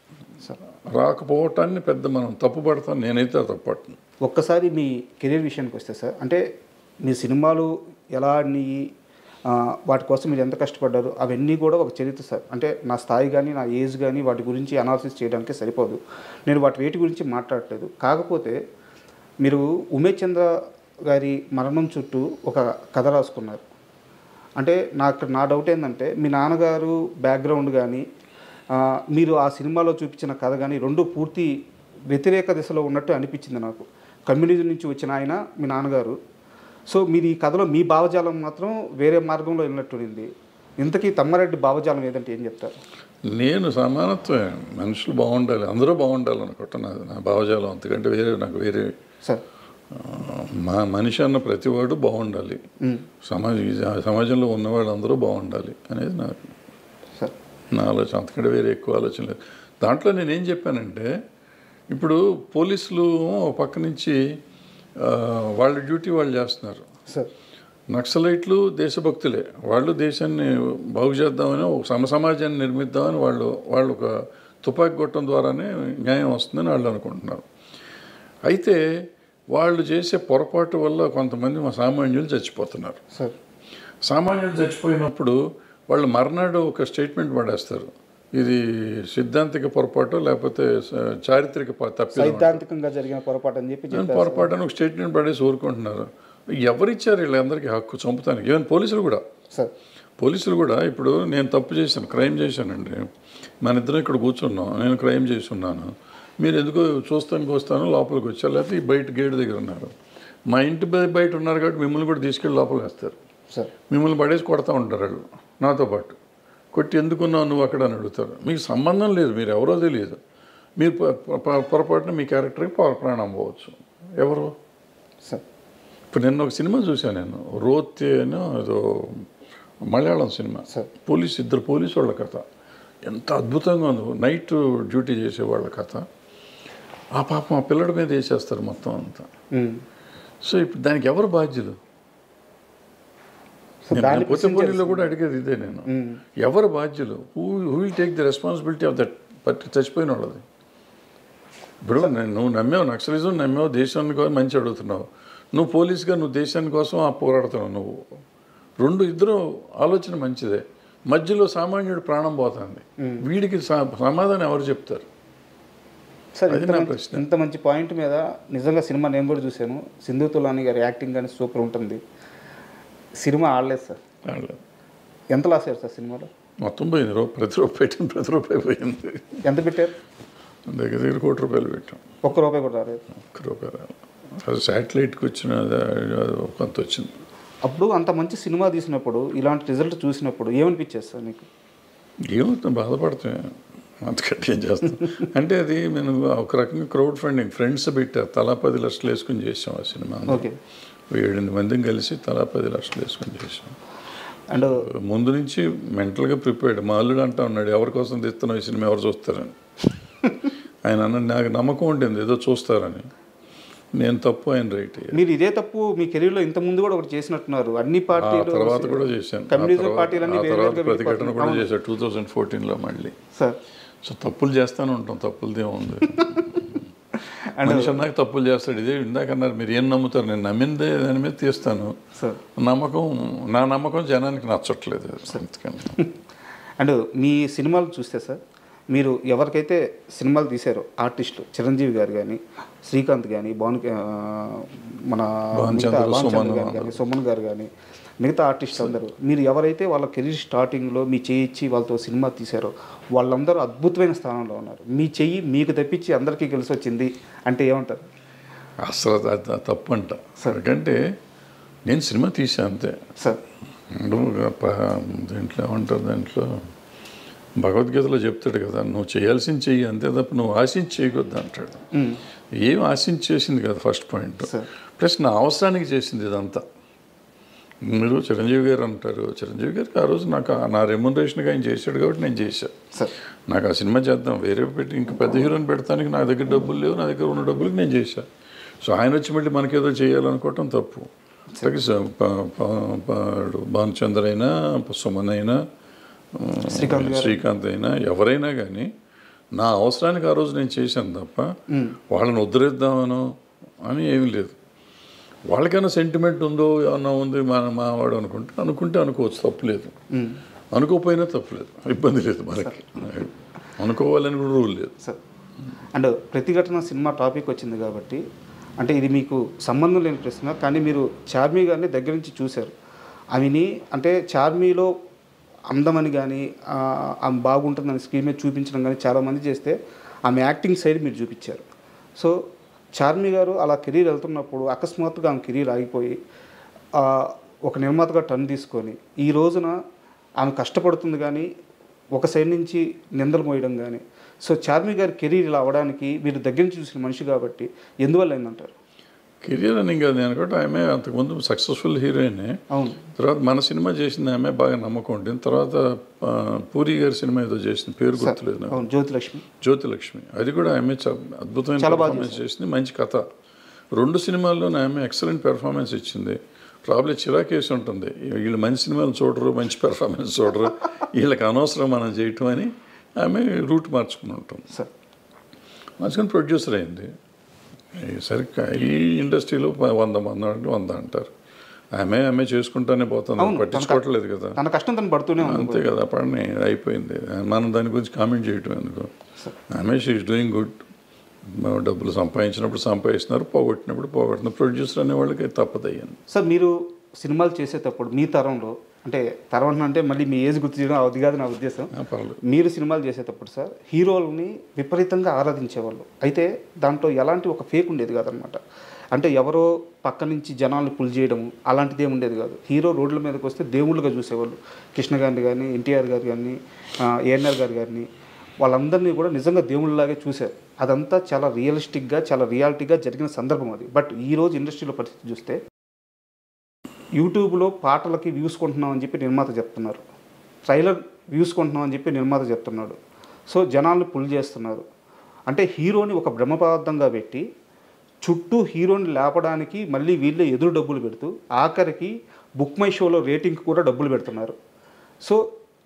రాకపోవటాన్ని పెద్ద మనం తప్పుపడతాం, నేనైతే తప్పుపడతాను. ఒక్కసారి మీ కెరీర్ విషయానికి వస్తే సార్, అంటే మీ సినిమాలు ఎలా ఆడినాయి, వాటి కోసం మీరు ఎంత కష్టపడ్డారు, అవన్నీ కూడా ఒక చరిత్ర సార్. అంటే నా స్థాయి కానీ నా ఏజ్ కానీ వాటి గురించి అనాలిసిస్ చేయడానికి సరిపోదు. నేను వేటి గురించి మాట్లాడట్లేదు. కాకపోతే మీరు ఉమేష్ చంద్ర గారి మరణం చుట్టూ ఒక కథ రాసుకున్నారు. అంటే నా డౌట్ ఏంటంటే మీ నాన్నగారు బ్యాక్గ్రౌండ్ కానీ మీరు ఆ సినిమాలో చూపించిన కథ కానీ రెండు పూర్తి వ్యతిరేక దిశలో ఉన్నట్టు అనిపించింది నాకు. కమ్యూనిజం నుంచి వచ్చిన ఆయన మీ నాన్నగారు. సో మీరు ఈ కథలో మీ భావజాలం మాత్రం వేరే మార్గంలో వెళ్ళినట్టుంది. ఇంతకీ తమ్మారెడ్డి భావజాలం ఏదంటే ఏం చెప్తారు? నేను సమానత్వమే, మనుషులు బాగుండాలి, అందరూ బాగుండాలి అనుకుంటున్నాను నా భావజాలం. అంతకంటే నాకు వేరే సార్ మనిషి అన్న ప్రతివాడు బాగుండాలి, సమాజంలో ఉన్నవాళ్ళు అందరూ బాగుండాలి అనేది నా ఆలోచన. అంతకంటే వేరే ఎక్కువ ఆలోచన లేదు. దాంట్లో నేనేం చెప్పానంటే, ఇప్పుడు పోలీసులు ఒక పక్క నుంచి వాళ్ళ డ్యూటీ వాళ్ళు చేస్తున్నారు. నక్సలైట్లు దేశభక్తులే, వాళ్ళు దేశాన్ని బాగు చేద్దామని, ఒక సమాజాన్ని నిర్మిద్దామని వాళ్ళు ఒక తుపాకీ కొట్టడం ద్వారానే న్యాయం వస్తుందని వాళ్ళు అనుకుంటున్నారు. అయితే వాళ్ళు చేసే పొరపాటు వల్ల కొంతమంది మా సామాన్యులు చచ్చిపోతున్నారు. సామాన్యులు చచ్చిపోయినప్పుడు వాళ్ళు మర్నాడు ఒక స్టేట్మెంట్ పడేస్తారు, ఇది సిద్ధాంతిక పొరపాటు లేకపోతే చారిత్రక సైద్ధాంతికంగా జరిగిన పొరపాటు అని చెప్పి పొరపాటు అని ఒక స్టేట్మెంట్ పడేసి ఊరుకుంటున్నారు. ఎవరిచ్చారు వీళ్ళందరికీ హక్కు చంపుతానికి? ఈవెన్ పోలీసులు కూడా ఇప్పుడు నేను తప్పు చేశాను, క్రైమ్ చేశానండి, మన ఇద్దరం ఇక్కడ కూర్చున్నాం, నేను క్రైమ్ చేసి ఉన్నాను, మీరు ఎందుకో చూస్తానికి వస్తాను లోపలికి వచ్చారు, లేకపోతే ఈ బయట గేట్ దగ్గర ఉన్నారు, మా ఇంటి బయట ఉన్నారు కాబట్టి మిమ్మల్ని కూడా తీసుకెళ్ళి లోపల వేస్తారు, మిమ్మల్ని పడేసి కొడతా ఉంటారు వాళ్ళు నాతో పాటు. కొట్టి ఎందుకున్నావు నువ్వు అక్కడ అని అడుగుతారు. మీకు సంబంధం లేదు, మీరు ఎవరో తెలియదు, మీరు పొరపాటున మీ క్యారెక్టర్కి ప్రాణం పోవచ్చు. ఎవరు? ఇప్పుడు నిన్న ఒక సినిమా చూశాను నేను, రోతే అని ఏదో మలయాళం సినిమా, ఇద్దరు పోలీసు వాళ్ళ కథ ఎంత అద్భుతంగా ఉంది. నైట్ డ్యూటీ చేసేవాళ్ళ కథ. ఆ పాపం ఆ పిల్లడి మీద వేసేస్తారు మొత్తం అంతా. సో ఇప్పుడు దానికి ఎవరు బాధ్యులు? దాన్ని పోతేపల్లిలో కూడా అడిగేది ఇదే నేను. ఎవరు బాధ్యులు? Who will take the responsibility of that చచ్చిపోయిన వాళ్ళది? ఇప్పుడు నువ్వు నమ్మావు, నక్సలిజం నమ్మావు, దేశానికి కోసం మంచి అడుగుతున్నావు. నువ్వు పోలీసుగా నువ్వు దేశాని కోసం పోరాడుతున్నావు. నువ్వు ఇద్దరు ఆలోచన మంచిదే. మధ్యలో సామాన్యుడు ప్రాణం పోతుంది. వీడికి సమాధానం ఎవరు చెప్తారు? సార్ ఇంత మంచి పాయింట్ మీద నిజంగా సినిమా నేను కూడా చూశాను. సింధు తులాని గారి యాక్టింగ్ కానీ సూపర్ ఉంటుంది. సినిమా ఆడలేదు సార్. ఎంత లాస్ అయ్యారు సార్ సినిమాలో? మొత్తం పోయింది. ప్రతి రూపాయి పోయింది. ఎంత పెట్టారు? దగ్గర ₹1 కోటి పెట్టాం. ₹1 కూడా రాలేదు. ₹1 రాలేదు. అది శాటిలైట్కి వచ్చిన కొంత వచ్చింది. అప్పుడు అంత మంచి సినిమా తీసినప్పుడు ఇలాంటి రిజల్ట్ చూసినప్పుడు ఏమనిపించేది సార్ మీకు? ఏమవుతుంది, బాధపడతాం. అంతకంటే ఏం చేస్తాం. అంటే అది నేను ఒక రకంగా క్రౌడ్ ఫండింగ్ ఫ్రెండ్స్ పెట్టారు. తలా 10 లక్షలు వేసుకుని చేసాం ఆ సినిమా. 7-8 మందిని కలిసి తలా 10 లక్షలు వేసుకుని చేసాం. అండ్ ముందు నుంచి మెంటల్గా ప్రిపేర్డ్. మా అల్లుడు అంటా ఉన్నాడు, ఎవరి కోసం తీస్తున్నావు ఈ సినిమా, ఎవరు చూస్తారని. ఆయన అన్న నాకు నమ్మకం ఉంటుంది ఏదో చూస్తారని. నేను తప్పు, ఆయన రైట్. మీరు ఇదే తప్పు మీ కెరీర్లో ఇంత ముందు కూడా ఒకటి చేసినట్టున్నారు. అన్ని పార్టీలు తర్వాత కూడా చేశాను. తర్వాత ప్రతిఘటన కూడా చేశాను 2014లో మళ్ళీ. సార్ సో తప్పులు చేస్తూనే ఉంటాం, తప్పులదే ఉంది. మనిషి అన్నాక తప్పులు చేస్తాడు. ఇదే ఇందాక అన్నారు, మీరు ఏం నమ్ముతారు? నేను నమ్మిందే దాని మీద తీస్తాను. నా నమ్మకం జనానికి నచ్చట్లేదు. అందుకని అండ్ మీ సినిమాలు చూస్తే సార్, మీరు ఎవరికైతే సినిమాలు తీశారో ఆర్టిస్టులు, చిరంజీవి గారు కానీ, శ్రీకాంత్ కానీ, మన సుమన్ గారు కానీ, మిగతా ఆర్టిస్టులు అందరూ, మీరు ఎవరైతే వాళ్ళ కెరీర్ స్టార్టింగ్లో మీ చెయ్యి ఇచ్చి వాళ్ళతో సినిమా తీశారో వాళ్ళందరూ అద్భుతమైన స్థానంలో ఉన్నారు. మీ చెయ్యి మీకు తప్పించి అందరికీ కలిసి వచ్చింది అంటే ఏమంటారు? అసలు తప్పు అంట. ఎందుకంటే నేను సినిమా తీసాను అంతే సార్. దీంట్లో ఏమంటారు, దాంట్లో భగవద్గీతలో చెప్తాడు కదా, నువ్వు చేయాల్సింది చెయ్యి అంతే తప్ప నువ్వు ఆశించి చేయకూడదు అంటాడు. ఏం ఆశించి చేసింది కదా ఫస్ట్ పాయింట్. ప్లస్ నా అవసరానికి చేసింది ఇదంతా. మీరు చిరంజీవి గారు అంటారు, చిరంజీవి గారికి ఆ రోజు నాకు నా రెమ్యునరేషన్గా ఆయన చేశాడు కాబట్టి నేను చేశాను. నాకు ఆ సినిమా చేద్దాం, వేరే పెట్టి ఇంకా పెద్ద హీరోని పెడతానికి నా దగ్గర డబ్బులు లేవు, నా దగ్గర ఉన్న డబ్బులకి నేను చేశాను. సో ఆయన వచ్చి మళ్ళీ మనకేదో చేయాలనుకోవటం తప్పు. భానుచంద్ర అయినా, సుమన్ అయినా, శ్రీకాంత్ అయినా, ఎవరైనా కానీ నా అవసరానికి ఆ రోజు నేను చేశాను తప్ప వాళ్ళని ఉద్ధరిద్దామనో అని ఏమీ లేదు. వాళ్ళకైనా సెంటిమెంట్ ఉందో ఏమన్నా ఉంది మావాడు అనుకుంటే అనుకోవచ్చు, తప్పులేదు. అనుకోకపోయినా తప్పులేదు, ఇబ్బంది లేదు. మనకి అనుకోవాలని కూడా రూల్ లేదు. సార్ అండ్ ప్రతిఘటన సినిమా టాపిక్ వచ్చింది కాబట్టి, అంటే ఇది మీకు సంబంధం లేని ప్రశ్న, కానీ మీరు చార్మి గారిని దగ్గర నుంచి చూశారు. ఆమెని అంటే చార్మీలో అందమని కానీ ఆమె బాగుంటుందని స్క్రీన్ మీద చూపించడం కానీ చాలామంది చేస్తే ఆమె యాక్టింగ్ సైడ్ మీరు చూపించారు. సో చార్మి గారు అలా కెరీర్ వెళ్తున్నప్పుడు అకస్మాత్తుగా ఆమె కెరీర్ ఆగిపోయి ఒక నిర్మాతగా టర్న్ తీసుకొని ఈ రోజున ఆమె కష్టపడుతుంది కానీ ఒక సైడ్ నుంచి నిందలు మోయడం కానీ, సో చార్మి గారి కెరీర్ ఇలా అవ్వడానికి మీరు దగ్గర నుంచి చూసిన మనిషి కాబట్టి ఎందువల్ల అయిందంటారు? కెరీర్ అని ఇంకా నేను అనుకుంటే ఆమె అంతకుముందు సక్సెస్ఫుల్ హీరోయినే. అవును. తర్వాత మన సినిమా చేసింది ఆమె బాగా నమ్మకం ఉంటుంది. తర్వాత పూరి గారి సినిమా ఏదో చేసింది, పేరు గుర్తులేదు, జ్యోతిలక్ష్మి. అది కూడా ఆమె అద్భుతమైన పెర్ఫార్మెన్స్ చేసింది, మంచి కథ. 2 సినిమాల్లోనే ఆమె ఎక్సలెంట్ పెర్ఫార్మెన్స్ ఇచ్చింది. ప్రాబ్లం చిరాకేసి ఉంటుంది, వీళ్ళు మంచి సినిమాలు చూడరు, మంచి పెర్ఫార్మెన్స్ చూడరు, వీళ్ళకి అనవసరం మనం చేయటం అని ఆమె రూట్ మార్చుకుని ఉంటుంది. మార్చుకొని ప్రొడ్యూసర్ అయింది. సరిగ్గా ఈ ఇండస్ట్రీలో 100 మంది అంటే 100 అంటారు. ఆమె చేసుకుంటానే పోతుంది, పట్టించుకోవట్లేదు కదా. తన కష్టం తను పడుతూనే అంతే కదా, పడిని అయిపోయింది. మనం దాని గురించి కామెంట్ చేయటం ఎందుకు? ఆమె షీ ఈజ్ డూయింగ్ గుడ్. డబ్బులు సంపాదించినప్పుడు సంపాదిస్తున్నారు, పోగొట్టినప్పుడు ప్రొడ్యూసర్ అనే వాళ్ళకి తప్పదయ్యాను. సార్ మీరు సినిమాలు చేసేటప్పుడు మీ తరంలో, అంటే తరం అంటే మళ్ళీ మీ ఏజ్ గుర్తు చేయడం అది కాదు నా ఉద్దేశం, మీరు సినిమాలు చేసేటప్పుడు సార్ హీరోలని విపరీతంగా ఆరాధించేవాళ్ళు. అయితే దాంట్లో ఎలాంటి ఒక ఫేక్ ఉండేది కాదనమాట. అంటే ఎవరో పక్క నుంచి జనాలను పుల్ చేయడం అలాంటిది ఏమి ఉండేది కాదు. హీరో రోడ్ల మీదకి వస్తే దేవుళ్ళుగా చూసేవాళ్ళు. కృష్ణ గారిని కానీ, ఎన్టీఆర్ గారు కానీ, ఏఎన్ఆర్ గారు కానీ, వాళ్ళందరినీ కూడా నిజంగా దేవుళ్ళలాగే చూశారు. అదంతా చాలా రియలిస్టిక్గా, చాలా రియాలిటీగా జరిగిన సందర్భం అది. బట్ ఈరోజు ఇండస్ట్రీలో పరిస్థితి చూస్తే యూట్యూబ్లో పాటలకి వ్యూస్ కొంటున్నామని చెప్పి నిర్మాత చెప్తున్నారు, ట్రైలర్ వ్యూస్ కొంటున్నామని చెప్పి నిర్మాత చెప్తున్నాడు. సో జనాల్ని పుల్ చేస్తున్నారు. అంటే హీరోని ఒక బ్రహ్మపదార్థంగా పెట్టి చుట్టూ హీరోని లేపడానికి మళ్ళీ వీళ్ళే ఎదురు డబ్బులు పెడుతూ ఆఖరికి బుక్ మై షోలో రేటింగ్కి కూడా డబ్బులు పెడుతున్నారు. సో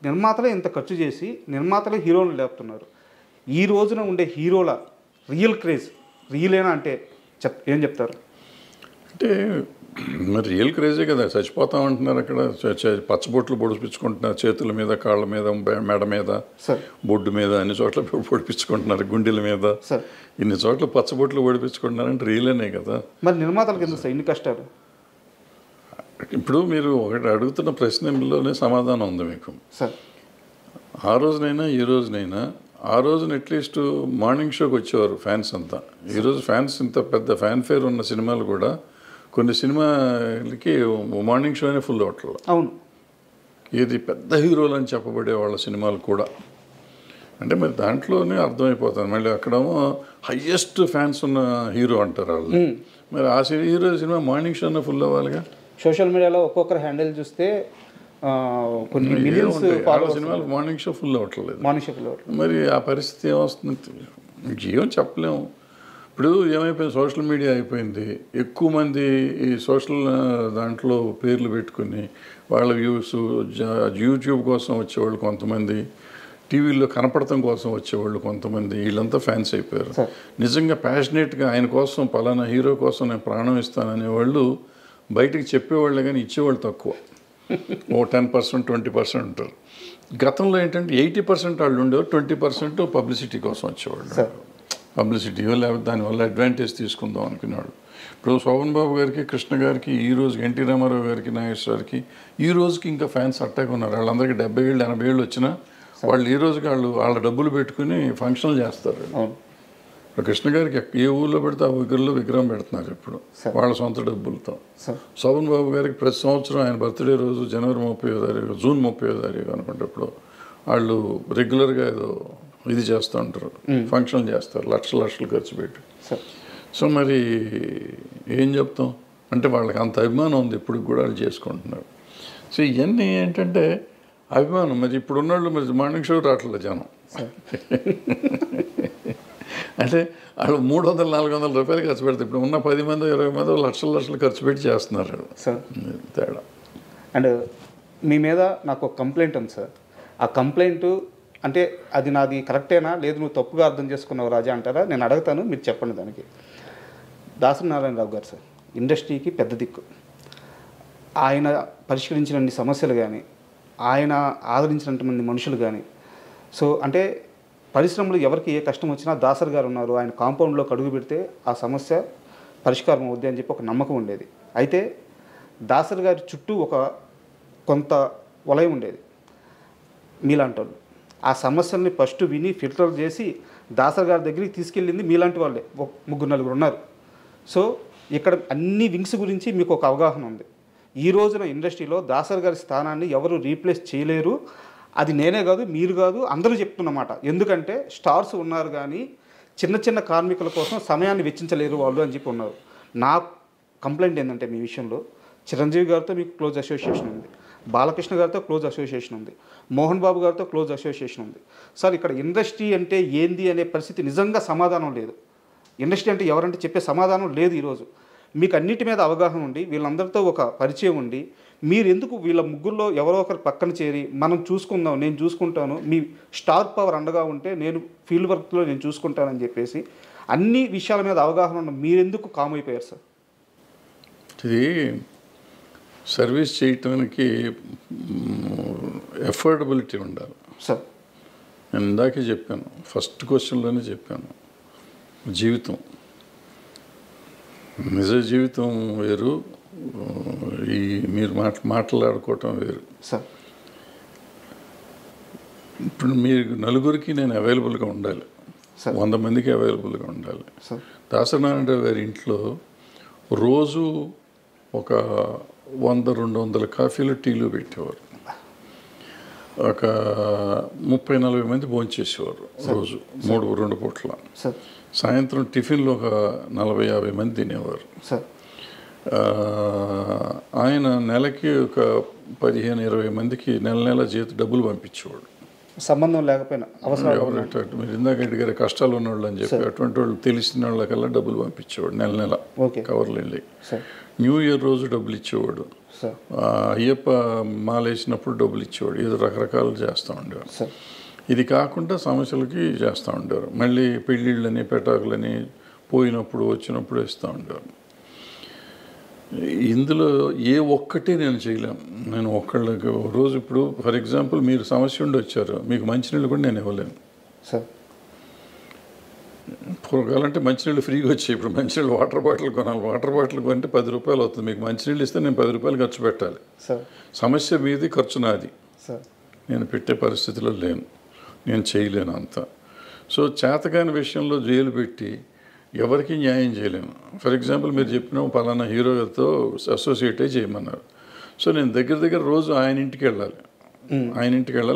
నిర్మాతలే ఇంత ఖర్చు చేసి నిర్మాతలే హీరోలు లేపుతున్నారు. ఈ రోజున ఉండే హీరోల రియల్ క్రేజ్ రియలేనా అంటే ఏం చెప్తారు? అంటే మరి రియల్ క్రేజే కదా, చచ్చిపోతామంటున్నారు అక్కడ. పచ్చబొట్లు పొడిపించుకుంటున్నారు చేతుల మీద, కాళ్ళ మీద, మెడ మీద, బొడ్డు మీద, అన్ని చోట్ల పొడిపించుకుంటున్నారు, గుండెల మీద, ఇన్ని చోట్ల పచ్చబొట్లు పొడిపించుకుంటున్నారంటే రియలేనే కదా. మరి నిర్మాతలకు ఎందుకు సార్ ఇన్ని కష్టాలు? ఇప్పుడు మీరు ఒకటి అడుగుతున్న ప్రశ్నలోనే సమాధానం ఉంది మీకు. ఆ రోజునైనా ఈ రోజునైనా, ఆ రోజున అట్లీస్ట్ మార్నింగ్ షోకి వచ్చేవారు ఫ్యాన్స్ అంతా. ఈరోజు ఫ్యాన్స్ ఇంత పెద్ద ఫ్యాన్ ఫేర్ ఉన్న సినిమాలు కూడా కొన్ని సినిమాలకి మార్నింగ్ షోనే ఫుల్ అవట్లేదు. అవును, ఇది పెద్ద హీరోలు అని చెప్పబడే వాళ్ళ సినిమాలు కూడా. అంటే మరి దాంట్లోనే అర్థమైపోతుంది. మళ్ళీ అక్కడేమో హయ్యెస్ట్ ఫ్యాన్స్ ఉన్న హీరో అంటారు వాళ్ళు. మరి ఆ హీరో సినిమా మార్నింగ్ షోనే ఫుల్ అవ్వాలిగా. సోషల్ మీడియాలో ఒక్కొక్కరు హ్యాండిల్ చూస్తే కొన్ని మిలియన్స్ సినిమాలు మార్నింగ్ షో ఫుల్ అవ్వట్లేదు. మార్నింగ్ షో ఫుల్ అవ్వట్లేదు. మరి ఆ పరిస్థితి ఏమొస్తుంది? ఏం చెప్పలేము. ఇప్పుడు ఏమైపోయింది, సోషల్ మీడియా అయిపోయింది. ఎక్కువ మంది ఈ సోషల్ దాంట్లో పేర్లు పెట్టుకుని వాళ్ళ వ్యూస్, యూట్యూబ్ కోసం వచ్చేవాళ్ళు కొంతమంది, టీవీల్లో కనపడటం కోసం వచ్చేవాళ్ళు కొంతమంది, వీళ్ళంతా ఫ్యాన్స్ అయిపోయారు. నిజంగా ప్యాషనేట్గా ఆయన కోసం, పలానా హీరో కోసం నేను ప్రాణం ఇస్తాననే వాళ్ళు బయటికి చెప్పేవాళ్ళే కానీ ఇచ్చేవాళ్ళు తక్కువ. 10%, 20% ఉంటారు. గతంలో ఏంటంటే 80% వాళ్ళు ఉండేవారు, 20% పబ్లిసిటీ కోసం వచ్చేవాళ్ళు. పబ్లిసిటీ లేకపోతే దానివల్ల అడ్వాంటేజ్ తీసుకుందాం అనుకునేవాళ్ళు. ఇప్పుడు శోభన్ బాబు గారికి, కృష్ణ గారికి, ఈ రోజుకి ఎన్టీ రామారావు గారికి, నాగేశ్వరకి ఈ రోజుకి ఇంకా ఫ్యాన్స్ అట్టాగా ఉన్నారు. వాళ్ళందరికీ 70 ఏళ్ళు 80 ఏళ్ళు వచ్చినా వాళ్ళు ఈ రోజుకి వాళ్ళ డబ్బులు పెట్టుకుని ఫంక్షన్లు చేస్తారు. కృష్ణ గారికి ఏ ఊళ్ళో పెడితే ఆ ఊరిలో విగ్రహం పెడుతున్నారు ఇప్పుడు వాళ్ళ సొంత డబ్బులతో. శోభన్ బాబు గారికి ప్రతి సంవత్సరం ఆయన బర్త్డే రోజు జనవరి 30వ తారీఖు, జూన్ 30వ తారీఖు అనుకుంటే ఇప్పుడు వాళ్ళు రెగ్యులర్గా ఏదో ఇది చేస్తూ ఉంటారు, ఫంక్షన్లు చేస్తారు, లక్షలు ఖర్చు పెట్టి. సో మరి ఏం చెప్తాం అంటే వాళ్ళకి అంత అభిమానం ఉంది, ఇప్పుడు కూడా వాళ్ళు చేసుకుంటున్నారు. సో ఇవన్నీ ఏంటంటే అభిమానం. మరి ఇప్పుడు ఉన్నవాళ్ళు మరి మార్నింగ్ షో రావట్లేదు జనం. అంటే వాళ్ళు 300-400 రూపాయలు ఖర్చు పెడతారు. ఇప్పుడు ఉన్న 10 మంది 20 మంది లక్షలు ఖర్చు పెట్టి చేస్తున్నారు సార్. తేడా. అండ్ మీ మీద నాకు ఒక కంప్లైంట్ ఉంది సార్. ఆ కంప్లైంట్ అంటే అది నాది కరెక్టేనా, లేదు నువ్వు తప్పుగా అర్థం చేసుకున్నావు రాజా అంటారా? నేను అడుగుతాను, మీరు చెప్పండి దానికి. దాసరి నారాయణరావు గారు సార్ ఇండస్ట్రీకి పెద్ద దిక్కు. ఆయన పరిష్కరించినన్ని సమస్యలు కానీ, ఆయన ఆదరించినటువంటి మనుషులు కానీ, సో అంటే పరిశ్రమలు ఎవరికి ఏ కష్టం వచ్చినా దాసరి గారు ఉన్నారు, ఆయన కాంపౌండ్లోకి అడుగు పెడితే ఆ సమస్య పరిష్కారం అవుద్ది అని చెప్పి ఒక నమ్మకం ఉండేది. అయితే దాసరి గారి చుట్టూ కొంత వలయం ఉండేది మీలాంటి వాళ్ళు. ఆ సమస్యల్ని ఫస్ట్ విని ఫిల్టర్ చేసి దాసరి గారి దగ్గరికి తీసుకెళ్ళింది మీలాంటి వాళ్ళే, 3-4 ఉన్నారు. సో ఇక్కడ అన్ని వింగ్స్ గురించి మీకు ఒక అవగాహన ఉంది. ఈ రోజున ఇండస్ట్రీలో దాసరి గారి స్థానాన్ని ఎవరు రీప్లేస్ చేయలేరు. అది నేనే కాదు, మీరు కాదు, అందరూ చెప్తున్నమాట. ఎందుకంటే స్టార్స్ ఉన్నారు కానీ చిన్న కార్మికుల కోసం సమయాన్ని వెచ్చించలేరు వాళ్ళు అని చెప్పి ఉన్నారు. నా కంప్లైంట్ ఏంటంటే మీ విషయంలో చిరంజీవి గారితో మీకు క్లోజ్ అసోసియేషన్ ఉంది, బాలకృష్ణ గారితో క్లోజ్ అసోసియేషన్ ఉంది, మోహన్ బాబు గారితో క్లోజ్ అసోసియేషన్ ఉంది. సార్ ఇక్కడ ఇండస్ట్రీ అంటే ఏంది అనే పరిస్థితి నిజంగా సమాధానం లేదు. ఇండస్ట్రీ అంటే ఎవరంటే చెప్పే సమాధానం లేదు. ఈరోజు మీకు అన్నిటి మీద అవగాహన ఉండి వీళ్ళందరితో ఒక పరిచయం ఉండి మీరు ఎందుకు వీళ్ళ ముగ్గురులో ఎవరో ఒకరు పక్కన చేరి మనం చూసుకుందాం, నేను చూసుకుంటాను, మీ స్టార్ పవర్ అండగా ఉంటే నేను ఫీల్డ్ వర్క్లో నేను చూసుకుంటానని చెప్పేసి అన్ని విషయాల మీద అవగాహన ఉన్న మీరెందుకు కామ్ అయిపోయారు సార్? ఇది సర్వీస్ చేయటానికి ఎఫోర్డబిలిటీ ఉండాలి సార్. నేను ఇందాకే చెప్పాను, ఫస్ట్ క్వశ్చన్లోనే చెప్పాను, జీవితం నిజ జీవితం వేరు, ఈ మీరు మాట్లాడుకోవటం వేరు సార్. ఇప్పుడు మీరు నలుగురికి నేను అవైలబుల్గా ఉండాలి, 100 మందికి అవైలబుల్గా ఉండాలి. దాసరి నారాయణరావు గారి ఇంట్లో రోజు ఒక 100-200 కాఫీలు టీలు పెట్టేవారు. ఒక 30-40 మంది భోంచేసేవారు రోజు, 2 పూట్ల. సాయంత్రం టిఫిన్లో ఒక 40-50 మంది తినేవారు. ఆయన నెలకి ఒక 15-20 మందికి నెల జీతం డబ్బులు పంపించేవాడు. సంబంధం లేకపోయినా అవసరం మీరు ఇందాక అడిగారు కష్టాలు ఉన్నవాళ్ళు అని చెప్పి అటువంటి వాళ్ళు తెలిసిన వాళ్ళకల్లా డబ్బులు పంపించేవాడు నెల కవర్లు వెళ్ళి. న్యూ ఇయర్ రోజు డబ్బులు ఇచ్చేవాడు, అయ్యప్ప మాల వేసినప్పుడు డబ్బులు ఇచ్చేవాడు, ఏదో రకరకాలు చేస్తూ ఉండేవారు. ఇది కాకుండా సమస్యలకి చేస్తూ ఉండేవారు. మళ్ళీ పెళ్ళిళ్ళని పెటాకులని పోయినప్పుడు వచ్చినప్పుడు ఇస్తూ ఉండేవారు. ఇందులో ఏ ఒక్కటి నేను చేయలేను. నేను ఒక్కళ్ళకి రోజు ఇప్పుడు ఫర్ ఎగ్జాంపుల్ మీరు సమస్య ఉండి వచ్చారు, మీకు మంచినీళ్ళు కూడా నేను ఇవ్వలేను సార్. పూర్వకాలంటే మంచినీళ్ళు ఫ్రీగా వచ్చాయి, ఇప్పుడు మంచినీళ్ళు వాటర్ బాటిల్ కొనాలి. వాటర్ బాటిల్ కొంటే 10 రూపాయలు అవుతుంది. మీకు మంచినీళ్ళు ఇస్తే నేను 10 రూపాయలు ఖర్చు పెట్టాలి. సమస్య మీది, ఖర్చు నాది. నేను పెట్టే పరిస్థితిలో లేను, నేను చేయలేను అంత. సో చేతకాని విషయంలో జైలు పెట్టి ఎవరికి న్యాయం చేయలేను. ఫర్ ఎగ్జాంపుల్ మీరు చెప్పిన పలానా హీరోతో అసోసియేటే చేయమన్నారు. సో నేను దగ్గర రోజు ఆయన ఇంటికి వెళ్ళాలి,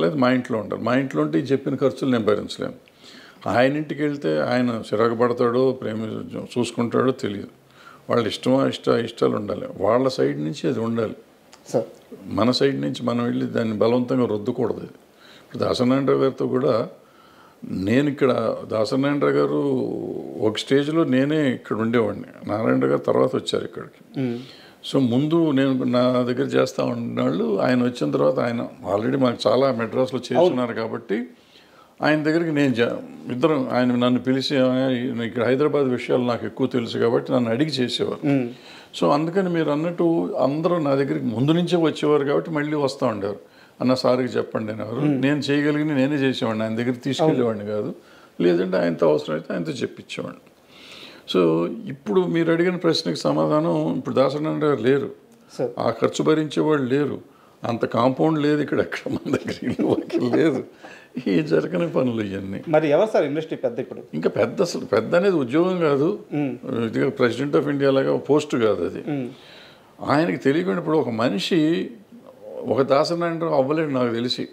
అది మా ఇంట్లో ఉంటారు. మా ఇంట్లో ఉంటే చెప్పిన ఖర్చులు నేను భరించలేను. ఆయన ఇంటికి వెళ్తే ఆయన చిరాకు పడతాడో ప్రేమ చూసుకుంటాడో తెలియదు. వాళ్ళ ఇష్టాలు ఉండాలి, వాళ్ళ సైడ్ నుంచి అది ఉండాలి. మన సైడ్ నుంచి మనం వెళ్ళి దాన్ని బలవంతంగా రుద్దకూడదు. ఇప్పుడు దాసనారాయణరావు గారితో కూడా నేను ఇక్కడ దాసనారాయణరావు గారు ఒక స్టేజ్లో నేనే ఇక్కడ ఉండేవాడిని, నారాయణరావు గారు తర్వాత వచ్చారు ఇక్కడికి. సో ముందు నేను నా దగ్గర చేస్తూ ఉన్నవాళ్ళు ఆయన వచ్చిన తర్వాత ఆయన ఆల్రెడీ మాకు చాలా మెడ్రాస్లో చేస్తున్నారు కాబట్టి ఆయన దగ్గరికి నేను ఇద్దరం ఆయన నన్ను పిలిచి ఇక్కడ హైదరాబాద్ విషయాలు నాకు ఎక్కువ తెలుసు కాబట్టి నన్ను అడిగి చేసేవారు. సో అందుకని మీరు అన్నట్టు అందరూ నా దగ్గరికి ముందు నుంచే వచ్చేవారు కాబట్టి మళ్ళీ వస్తూ ఉండేవారు. అన్న సార్కి చెప్పండి అనేవారు. నేను చేయగలిగిన నేనే చేసేవాడిని, ఆయన దగ్గరికి తీసుకెళ్ళేవాడిని కాదు. లేదంటే ఆయనతో అవసరం అయితే ఆయనతో చెప్పించేవాడిని. సో ఇప్పుడు మీరు అడిగిన ప్రశ్నకి సమాధానం, ఇప్పుడు దాసనారాయణ గారు లేరు, ఆ ఖర్చు భరించేవాళ్ళు లేరు, అంత కాంపౌండ్ లేదు ఇక్కడ, ఎక్కడ మన దగ్గర ఇల్లు లేదు, ఈ జరగని పనులు ఇవన్నీ. మరి ఎవరు సార్ ఇండస్ట్రీ పెద్ద? ఇప్పుడు ఇంకా అసలు పెద్ద అనేది ఉద్యోగం కాదు, ఇది ప్రెసిడెంట్ ఆఫ్ ఇండియా లాగా పోస్ట్ కాదు అది. ఆయనకి తెలియకుండా ఇప్పుడు ఒక మనిషి ఒక దాసనారాయణరావు అవ్వలేడు నాకు తెలిసి.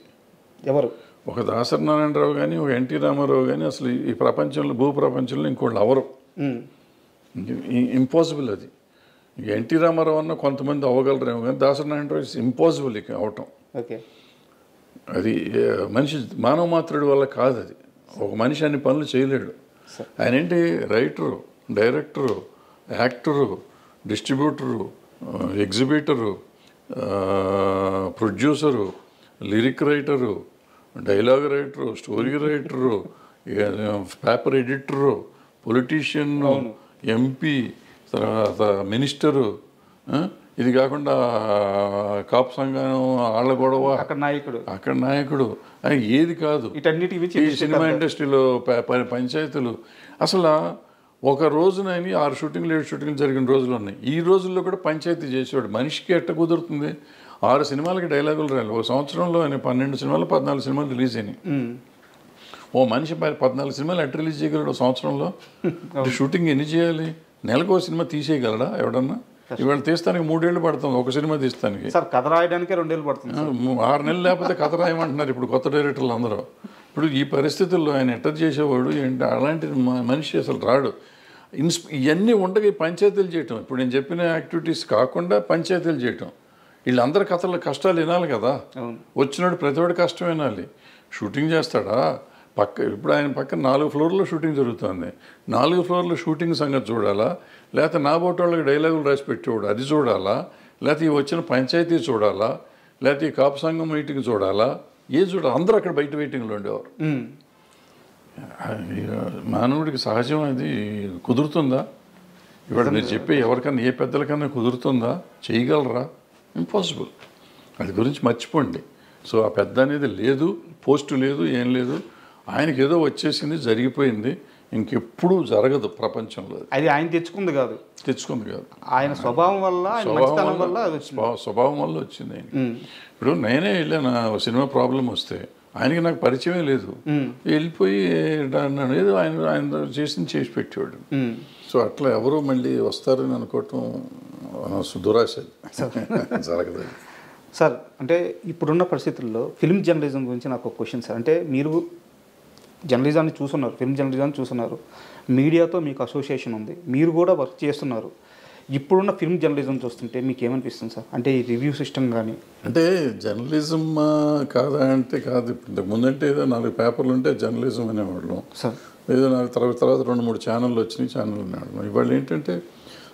ఎవరు? ఒక దాసనారాయణరావు కానీ ఒక ఎన్టీ రామారావు కానీ అసలు ఈ ప్రపంచంలో భూప్రపంచంలో ఇంకోళ్ళు అవరు, ఇంపాసిబుల్ అది. ఎన్టీ రామారావు అన్న కొంతమంది అవ్వగలరేమో కానీ దాసనారాయణరావు ఇట్స్ ఇంపాసిబుల్ ఇక అవటం. అది మనిషి మానవ మాత్రుడి వల్ల కాదు. అది ఒక మనిషి అన్ని పనులు చేయలేడు. ఆయన ఏంటి writer, director, actor, distributor, exhibitor, producer, lyric writer, dialogue writer, story writer, paper editor, politician, MP, తర్వాత మినిస్టరు, ఇది కాకుండా కాపు సంఘం వాళ్ళ గొడవ, అక్కడ నాయకుడు ఏది కాదు. ఈ సినిమా ఇండస్ట్రీలో పంచాయతీలు అసలు ఒక రోజున 6 షూటింగ్లు 7 షూటింగ్లు జరిగిన రోజులు ఉన్నాయి. ఈ రోజుల్లో కూడా పంచాయతీ చేసేవాడు. మనిషికి ఎట్ట కుదురుతుంది? 6 సినిమాలకి డైలాగులు రాయాలి. ఒక సంవత్సరంలో ఆయన 12 సినిమాలు 14 సినిమాలు రిలీజ్ అయినాయి. ఓ మనిషి 14 సినిమాలు ఎట్ట రిలీజ్ చేయగలడు సంవత్సరంలో? షూటింగ్ ఎన్ని చేయాలి? నెలకు ఒక సినిమా తీసేయగలడా ఎవడన్నా? ఇవాళ తీస్తానికి 3 ఏళ్ళు పడుతుంది ఒక సినిమా తీస్తానికి. కథ రాయడానికి 2 ఏళ్ళు పడుతుంది. 6 నెలలు లేకపోతే కథ రాయమంటున్నారు ఇప్పుడు కొత్త డైరెక్టర్లు అందరూ. ఇప్పుడు ఈ పరిస్థితుల్లో ఆయన ఎట్ట చేసేవాడు ఏంటి? అలాంటి మనిషి అసలు రాడు. ఇవన్నీ ఉండగా పంచాయతీలు చేయటం, ఇప్పుడు నేను చెప్పిన యాక్టివిటీస్ కాకుండా పంచాయతీలు చేయటం, వీళ్ళందరి కష్టాలు వినాలి కదా. వచ్చినాడు ప్రతివాడి కష్టం వినాలి. షూటింగ్ చేస్తాడా? ఇప్పుడు ఆయన పక్కన 4 ఫ్లోర్లో షూటింగ్ జరుగుతుంది. 4 ఫ్లోర్లో షూటింగ్ సంగతి చూడాలా, లేకపోతే నా బోటి వాళ్ళకి డైలాగులు రాసి పెట్టేవాడు అది చూడాలా, లేకపోతే ఈ వచ్చిన పంచాయతీ చూడాలా, లేకపోతే ఈ కాపు సంఘం మీటింగ్ చూడాలా, ఏది చూడాలి? అందరూ అక్కడ బయట వెయిటింగ్లో ఉండేవారు. మానవుడికి సహజం అది కుదురుతుందా? ఇవాళ మీరు చెప్పే ఎవరికన్నా ఏ పెద్దలకన్నా కుదురుతుందా? చేయగలరా? ఇంపాసిబుల్. అది గురించి మర్చిపోండి. సో ఆ పెద్ద అనేది లేదు, పోస్టు లేదు, ఏం లేదు. ఆయనకి ఏదో వచ్చేసింది, జరిగిపోయింది, ఇంకెప్పుడు జరగదు ప్రపంచంలో. అది ఆయన తెచ్చుకుంది కాదు, ఆయన స్వభావం వల్ల స్వభావం వల్ల వచ్చింది ఆయన. ఇప్పుడు నేనే వెళ్ళాను, సినిమా ప్రాబ్లం వస్తే ఆయనకి నాకు పరిచయమే లేదు, వెళ్ళిపోయి ఏదో ఆయన చేసి పెట్టేవాడు. సో అట్లా ఎవరో మళ్ళీ వస్తారని అనుకోవటం దురాశ, జరగదు. సార్ అంటే ఇప్పుడున్న పరిస్థితుల్లో ఫిల్మ్ జర్నలిజం గురించి నాకు ఒక క్వశ్చన్ సార్. అంటే మీరు జర్నలిజాన్ని చూస్తున్నారు, ఫిల్మ్ జర్నలిజాన్ని చూస్తున్నారు, మీడియాతో మీకు అసోసియేషన్ ఉంది, మీరు కూడా వర్క్ చేస్తున్నారు. ఇప్పుడున్న ఫిల్మ్ జర్నలిజం చూస్తుంటే మీకు ఏమనిపిస్తుంది సార్? అంటే ఈ రివ్యూ సిస్టమ్ కానీ, అంటే జర్నలిజం కాదా అంటే కాదు. ఇప్పుడు ముందంటే ఏదో 4 పేపర్లు ఉంటే జర్నలిజం అనేవాళ్ళం. సార్ ఏదో నాకు తర్వాత 2-3 ఛానళ్ళు వచ్చినాయి, ఛానల్ అనేవాళ్ళం. ఇవాళ ఏంటంటే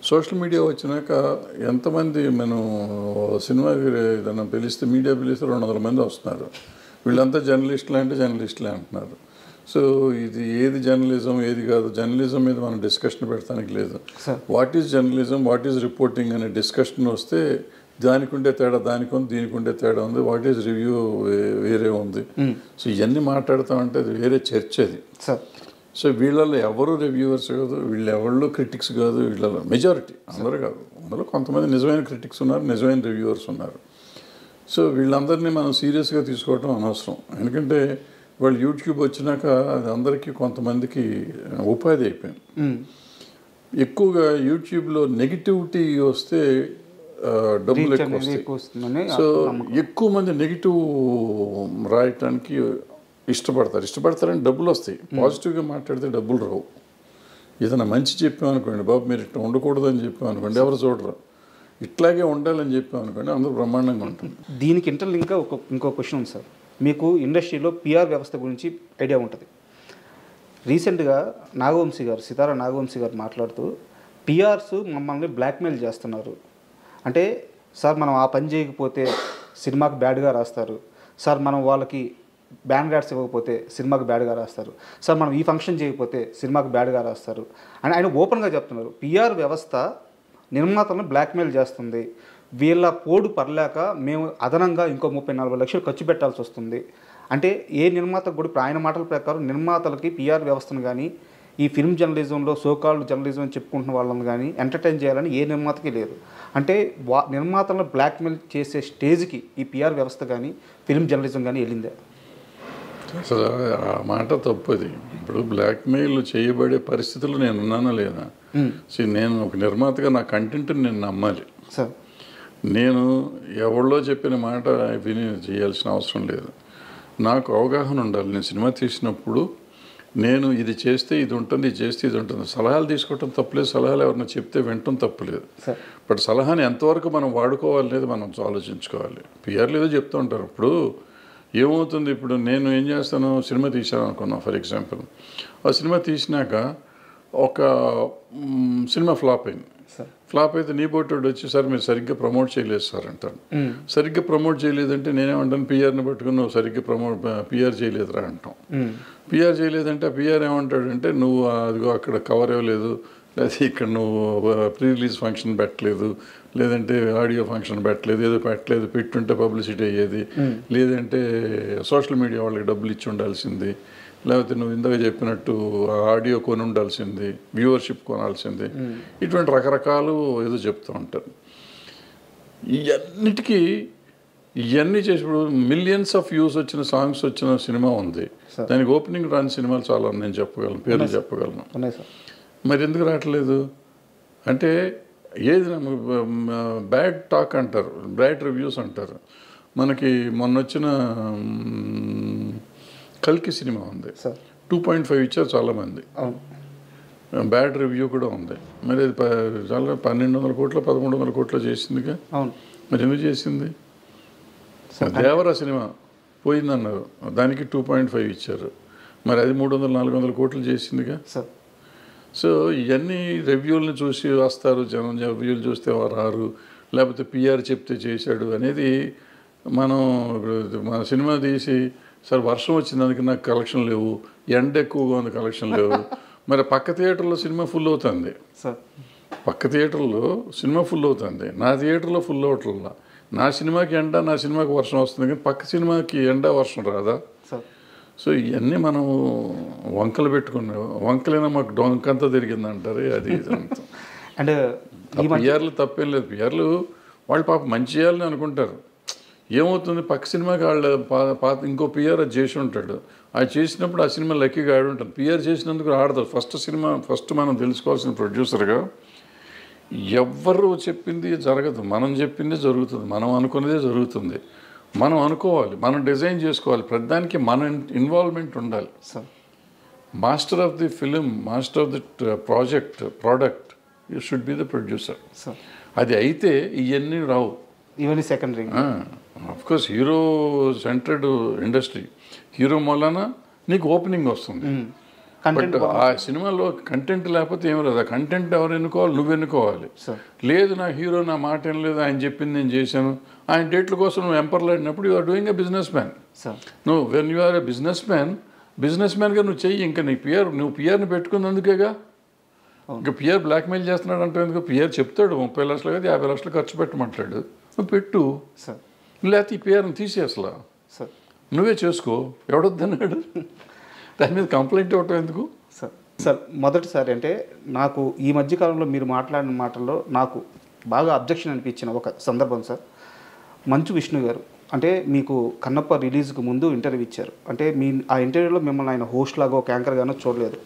సోషల్ మీడియా వచ్చినాక ఎంతమంది మనం సినిమా ఏదైనా పిలిస్తే, మీడియా పిలిస్తే 200 మంది వస్తున్నారు. వీళ్ళంతా జర్నలిస్టులే అంటే జర్నలిస్టులే అంటున్నారు. సో ఇది ఏది జర్నలిజం ఏది కాదు, జర్నలిజం మీద మనం డిస్కషన్ పెడతానికి లేదు. What is journalism, what is reporting అనే డిస్కషన్ వస్తే దానికి ఉండే తేడా దానికి ఉంది, దీనికి ఉండే తేడా ఉంది, వాట్ ఈజ్ రివ్యూ వేరే ఉంది. సో ఇవన్నీ మాట్లాడతామంటే అది వేరే చర్చ అది. సో వీళ్ళలో ఎవరు రివ్యూవర్స్ కాదు, వీళ్ళు ఎవరు క్రిటిక్స్ కాదు, వీళ్ళలో మెజారిటీ అందరూ కాదు, అందులో కొంతమంది నిజమైన క్రిటిక్స్ ఉన్నారు, నిజమైన రివ్యూవర్స్ ఉన్నారు. సో వీళ్ళందరినీ మనం సీరియస్గా తీసుకోవటం అనవసరం. ఎందుకంటే వాళ్ళు యూట్యూబ్ వచ్చినాక అది అందరికీ కొంతమందికి ఉపాధి అయిపోయింది. ఎక్కువగా యూట్యూబ్లో నెగిటివిటీ వస్తే డబ్బులు ఎక్కువ వస్తాయి. సో ఎక్కువ మంది నెగిటివ్ రాయటానికి ఇష్టపడతారని డబ్బులు వస్తాయి. పాజిటివ్గా మాట్లాడితే డబ్బులు రావు. ఏదైనా మంచి చెప్పామనుకోండి, బాబు మీరు ఇట్లా ఉండకూడదు అని చెప్పామనుకోండి, ఎవరు చూడరు. ఇట్లాగే ఉండాలని చెప్పామనుకోండి, అందరూ బ్రహ్మాండంగా ఉంటుంది. దీనికి ఇంకా ఇంకో క్వశ్చన్ ఉంది సార్. మీకు ఇండస్ట్రీలో పిఆర్ వ్యవస్థ గురించి ఐడియా ఉంటుంది. రీసెంట్గా సితారా నాగవంశీ గారు మాట్లాడుతూ పిఆర్స్ మమ్మల్ని బ్లాక్మెయిల్ చేస్తున్నారు. అంటే సార్ మనం ఆ పని చేయకపోతే సినిమాకి బ్యాడ్గా రాస్తారు, సార్ మనం వాళ్ళకి బ్యాన్ కార్డ్స్ ఇవ్వకపోతే సినిమాకి బ్యాడ్గా రాస్తారు, సార్ మనం ఈ ఫంక్షన్ చేయకపోతే సినిమాకి బ్యాడ్గా రాస్తారు అని ఆయన ఓపెన్గా చెప్తున్నారు. పిఆర్ వ్యవస్థ నిర్మాతలను బ్లాక్మెయిల్ చేస్తుంది, వీళ్ళ పోడు పర్లేక మేము అదనంగా ఇంకో 30-40 లక్షలు ఖర్చు పెట్టాల్సి వస్తుంది. అంటే ఏ నిర్మాతకు కూడా ఆయన మాటల ప్రకారం నిర్మాతలకి పిఆర్ వ్యవస్థను కానీ ఈ ఫిల్మ్ జర్నలిజంలో సోకాల్డ్ జర్నలిజం అని చెప్పుకుంటున్న వాళ్ళని కానీ ఎంటర్టైన్ చేయాలని ఏ నిర్మాతకి లేదు. అంటే నిర్మాతలను బ్లాక్మెయిల్ చేసే స్టేజ్కి ఈ పిఆర్ వ్యవస్థ కానీ ఫిల్మ్ జర్నలిజం కానీ వెళ్ళిందే? అసలు ఆ మాట తప్పది. ఇప్పుడు బ్లాక్మెయిల్ చేయబడే పరిస్థితులు నేను ఉన్నానా లేదా? నేను ఒక నిర్మాతగా నా కంటెంట్ని నేను నమ్మాలి. సార్ నేను ఎవరిలో చెప్పిన మాట విని చేయాల్సిన అవసరం లేదు. నాకు అవగాహన ఉండాలి. నేను సినిమా తీసినప్పుడు నేను ఇది చేస్తే ఇది ఉంటుంది, ఇది చేస్తే ఇది ఉంటుంది. సలహాలు తీసుకోవటం తప్పులేదు, సలహాలు ఎవరైనా చెప్తే వినటం తప్పులేదు. బట్ సలహాని ఎంతవరకు మనం వాడుకోవాలి అనేది మనం ఆలోచించుకోవాలి. పిఆర్లు ఏదో చెప్తూ ఉంటారు. ఇప్పుడు ఏమవుతుంది, ఇప్పుడు నేను ఏం చేస్తాను, సినిమా తీసాను అనుకున్నాను ఫర్ ఎగ్జాంపుల్. ఆ సినిమా తీసినాక ఒక సినిమా ఫ్లాప్ అయింది. ఫ్లాప్ అయితే నీ పోటీ వచ్చి సార్ మీరు సరిగ్గా ప్రమోట్ చేయలేదు సార్ అంటాను. సరిగ్గా ప్రమోట్ చేయలేదంటే నేనేమంటాను, పిఆర్ని పట్టుకుని నువ్వు సరిగ్గా పిఆర్ చేయలేదురా అంటాం. పిఆర్ చేయలేదంటే ఆ పిఆర్ ఏమంటాడంటే నువ్వు అదిగో అక్కడ కవర్ ఇవ్వలేదు, లేదా ఇక్కడ నువ్వు ప్రీ రిలీజ్ ఫంక్షన్ పెట్టలేదు, లేదంటే ఆడియో ఫంక్షన్ పెట్టలేదు, ఏదో పెట్టలేదు, పెట్టుంటే పబ్లిసిటీ అయ్యేది, లేదంటే సోషల్ మీడియా వాళ్ళకి డబ్బులు ఇచ్చి ఉండాల్సింది, లేకపోతే నువ్వు ఇందాక చెప్పినట్టు ఆడియో కొని ఉండాల్సింది, వ్యూవర్షిప్ కొనాల్సింది, ఇటువంటి రకరకాలు ఏదో చెప్తూ ఉంటారు. ఇవన్నీ చేసినప్పుడు మిలియన్స్ ఆఫ్ వ్యూస్ వచ్చిన సాంగ్స్ వచ్చిన సినిమా ఉంది, దానికి ఓపెనింగ్ రాని సినిమాలు చాలా నేను చెప్పగలను, పేర్లు చెప్పగలను. మరి ఎందుకు రావట్లేదు అంటే ఏది బ్యాడ్ టాక్ అంటారు, బ్యాడ్ రివ్యూస్ అంటారు. మనకి మొన్న వచ్చిన కల్కి సినిమా ఉంది, 2.5 ఇచ్చారు చాలామంది, బ్యాడ్ రివ్యూ కూడా ఉంది. మరి అది చాలా 1200 కోట్లు 1300 కోట్లు చేసిందిగా. మరి ఎందుకు చేసింది? దేవరా సినిమా పోయిందన్నారు, దానికి 2.5 ఇచ్చారు, మరి అది 300-400 కోట్లు చేసిందిగా. సో ఇవన్నీ రివ్యూలను చూసి వస్తారు జనం, రివ్యూలు చూస్తే రారు, లేకపోతే పిఆర్ చెప్తే చేశాడు అనేది. మనం మన సినిమా తీసి సార్ వర్షం వచ్చింది అందుకే నాకు కలెక్షన్ లేవు, ఎండ ఎక్కువగా ఉంది కలెక్షన్ లేవు, మరి పక్క థియేటర్లో సినిమా ఫుల్ అవుతుంది, పక్క థియేటర్లో సినిమా ఫుల్ అవుతుంది, నా థియేటర్లో ఫుల్ అవట్లా. నా సినిమాకి ఎండ, నా సినిమాకి వర్షం వస్తుంది, కానీ పక్క సినిమాకి ఎండ వర్షం రాదా? సో ఇవన్నీ మనం వంకలు పెట్టుకున్నాం, వంకలైనా మాకు డొంకంతా తిరిగింది అంటారు. అది అంటే పిఆర్లు తప్పేం లేదు, పిఆర్లు వాళ్ళు పాప మంచి చేయాలని అనుకుంటారు. ఏమవుతుంది, పక్క సినిమాకి వాళ్ళ పాత ఇంకో పిఆర్ అది చేసి ఉంటాడు, అది చేసినప్పుడు ఆ సినిమా లక్కీగా ఆడి ఉంటుంది. పిఆర్ చేసినందుకు ఆడతారు. ఫస్ట్ మనం తెలుసుకోవాల్సిన ప్రొడ్యూసర్గా ఎవ్వరు చెప్పింది జరగదు, మనం చెప్పింది జరుగుతుంది, మనం అనుకున్నదే జరుగుతుంది. మనం అనుకోవాలి, మనం డిజైన్ చేసుకోవాలి, ప్రతిదానికి మన ఇన్వాల్వ్మెంట్ ఉండాలి. Master of the film, master of the product you should be the producer. Sir అది అయితే ఇవన్నీ రావు. ఇవన్నీ secondary. Course hero centred industry, hero మూలన నీకు ఓపెనింగ్ వస్తుంది. బట్ ఆ సినిమాలో కంటెంట్ లేకపోతే ఏం లేదు. ఆ కంటెంట్ ఎవరు ఎన్నుకోవాలి? నువ్వు ఎన్నుకోవాలి. లేదు నా హీరో నా మాట ఏం లేదు, ఆయన చెప్పింది నేను చేశాను, ఆయన డేట్ల కోసం నువ్వు ఎంపర్లాడినప్పుడు you are doing a business man. నువ్వు when you are a business మ్యాన్గా నువ్వు చెయ్యి. ఇంకా నీ నువ్వు పిఆర్ని పెట్టుకున్నందుకేగా. ఇంకా పిఆర్ బ్లాక్మెయిల్ చేస్తున్నాడు అంటే ఎందుకు? పిఆర్ చెప్తాడు 30 లక్షలు కదా 50 లక్షలు ఖర్చు పెట్టమంటాడు, నువ్వు పెట్టు. లేకపోతే ఈ పిఆర్ని తీసి అసలు నువ్వే చేసుకో, ఎవడొద్దన్నాడు? దాని మీద కంప్లైంట్ ఇవ్వటం ఎందుకు? సార్ మొదటిసారి అంటే నాకు ఈ మధ్యకాలంలో మీరు మాట్లాడిన మాటల్లో నాకు బాగా అబ్జెక్షన్ అనిపించిన ఒక సందర్భం సార్. మంచు విష్ణు గారు అంటే మీకు కన్నప్ప రిలీజ్కి ముందు ఇంటర్వ్యూ ఇచ్చారు. అంటే ఆ ఇంటర్వ్యూలో మిమ్మల్ని ఆయన హోస్ట్ లాగా ఒక యాంకర్ గానో చూడలేదు.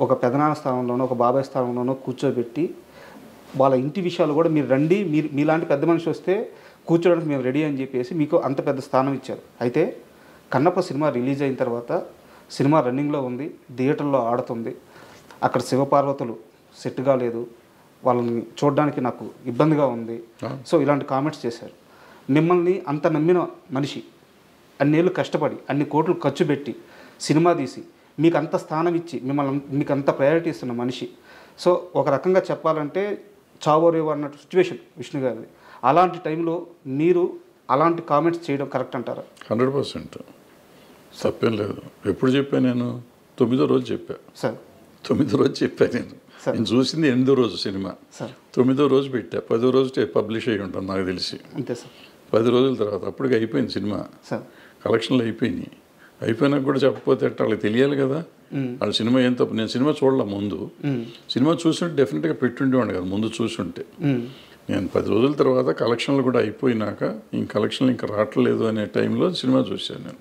ఒక పెదనాన్న స్థానంలోనో ఒక బాబాయ్ స్థానంలోనో కూర్చోబెట్టి వాళ్ళ ఇంటి విషయాలు కూడా మీరు రండి, మీలాంటి పెద్ద మనిషి వస్తే కూర్చోడానికి మేము రెడీ అని చెప్పేసి మీకు అంత పెద్ద స్థానం ఇచ్చారు. అయితే కన్నప్ప సినిమా రిలీజ్ అయిన తర్వాత సినిమా రన్నింగ్లో ఉంది, థియేటర్లో ఆడుతుంది, అక్కడ శివపార్వతులు సెట్ కాలేదు, వాళ్ళని చూడడానికి నాకు ఇబ్బందిగా ఉంది, సో ఇలాంటి కామెంట్స్ చేశారు. మిమ్మల్ని అంత నమ్మిన మనిషి, అన్నేళ్ళు కష్టపడి అన్ని కోట్లు ఖర్చు పెట్టి సినిమా తీసి మీకు అంత స్థానం ఇచ్చి మీకు అంత ప్రయారిటీ ఇస్తున్న మనిషి, సో ఒక రకంగా చెప్పాలంటే చావోరేవో అన్నట్టు సిచ్యువేషన్ విష్ణు గారిది. అలాంటి టైంలో మీరు అలాంటి కామెంట్స్ చేయడం కరెక్ట్ అంటారా? 100% తప్పేం లేదు. ఎప్పుడు చెప్పాను నేను? 9వ రోజు చెప్పా సార్. 9వ రోజు చెప్పాను నేను చూసింది 8వ రోజు సినిమా, 9వ రోజు పెట్టా, 10వ రోజు పబ్లిష్ అయ్యి ఉంటాను నాకు తెలిసి. అంతే సార్. 10 రోజుల తర్వాత అప్పటికి అయిపోయింది సినిమా, కలెక్షన్లు అయిపోయినాయి. అయిపోయినాక కూడా చెప్పకపోతే అట్లా వాళ్ళకి తెలియాలి కదా వాళ్ళ సినిమా ఏం తప్పు. నేను సినిమా చూడలే ముందు, సినిమా చూసుంటే డెఫినెట్గా పెట్టుండేవాడు కదా ముందు చూసుంటే. నేను 10 రోజుల తర్వాత కలెక్షన్లు కూడా అయిపోయినాక ఇంక కలెక్షన్లు ఇంకా రావట్లేదు అనే టైంలో సినిమా చూశాను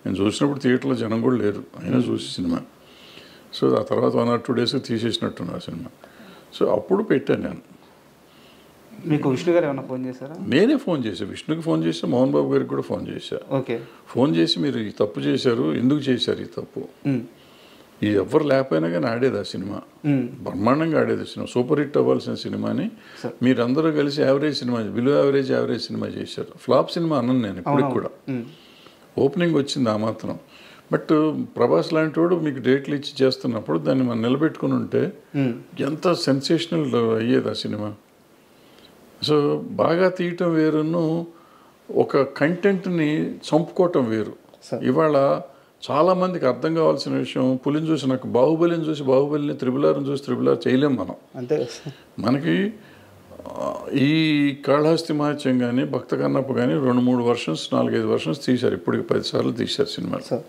నేను చూసినప్పుడు థియేటర్లో జనం కూడా లేరు, అయినా చూసి సినిమా. సో ఆ తర్వాత 1 or 2 days తీసేసినట్టున్నా సినిమా. సో అప్పుడు పెట్టాను నేను. మీకు విష్ణు గారు ఏమైనా ఫోన్ చేశారా? నేనే ఫోన్ చేశాను, విష్ణుకి ఫోన్ చేసి మోహన్ బాబు గారికి కూడా ఫోన్ చేశాను. ఓకే. ఫోన్ చేసి మీరు ఈ తప్పు చేశారు, ఎందుకు చేశారు ఈ తప్పు? ఈ ఎవరు లేకపోయినా కానీ ఆడేది ఆ సినిమా, బ్రహ్మాండంగా ఆడేది సినిమా, సూపర్ హిట్ అవ్వాల్సిన సినిమాని మీరందరూ కలిసి average cinema, below average cinema చేశారు. ఫ్లాప్ సినిమా అన్నాను నేను ఇప్పటికి కూడా. ఓపెనింగ్ వచ్చింది ఆ మాత్రం. బట్ ప్రభాస్ లాంటి వాడు మీకు డేట్లు ఇచ్చి చేస్తున్నప్పుడు దాన్ని మనం నిలబెట్టుకుని ఉంటే ఎంత సెన్సేషనల్ అయ్యేది ఆ సినిమా. సో బాగా తీయటం వేరును ఒక కంటెంట్ని చంపుకోవటం వేరు. ఇవాళ చాలామందికి అర్థం కావాల్సిన విషయం, పులిని చూసి నాకు బాహుబలిని చూసి బాహుబలిని, త్రిబులార్ని చూసి త్రిబులార్ చేయలేం మనం. అంతే. మనకి ఈ కాళహస్తి మహత్యం కానీ భక్త కన్నప్ప కానీ 2-3 వర్షన్స్ 4-5 వర్షన్స్ తీశారు. ఇప్పటికి 10 సార్లు తీశారు సినిమాలు.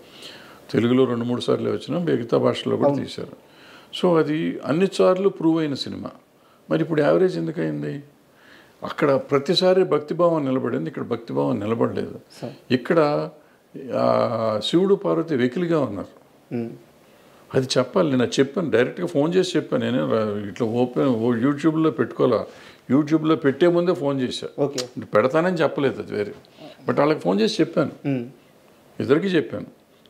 తెలుగులో 2-3 సార్లు వచ్చినా మిగతా భాషలో కూడా తీశారు. సో అది అన్ని సార్లు ప్రూవ్ అయిన సినిమా. మరి ఇప్పుడు యావరేజ్ ఎందుకయింది? అక్కడ ప్రతిసారి భక్తిభావం నిలబడింది, ఇక్కడ భక్తిభావం నిలబడలేదు. ఇక్కడ శివుడు పార్వతి వెకిలిగా ఉన్నారు. అది చెప్పాలి. నేను చెప్పాను, డైరెక్ట్గా ఫోన్ చేసి చెప్పాను. నేనే ఇట్లా యూట్యూబ్లో పెట్టుకోవాలా, యూట్యూబ్లో పెట్టే ముందే ఫోన్ చేశా. పెడతానని చెప్పలేదు, అది వేరే. బట్ వాళ్ళకి ఫోన్ చేసి చెప్పాను, ఇద్దరికి చెప్పాను.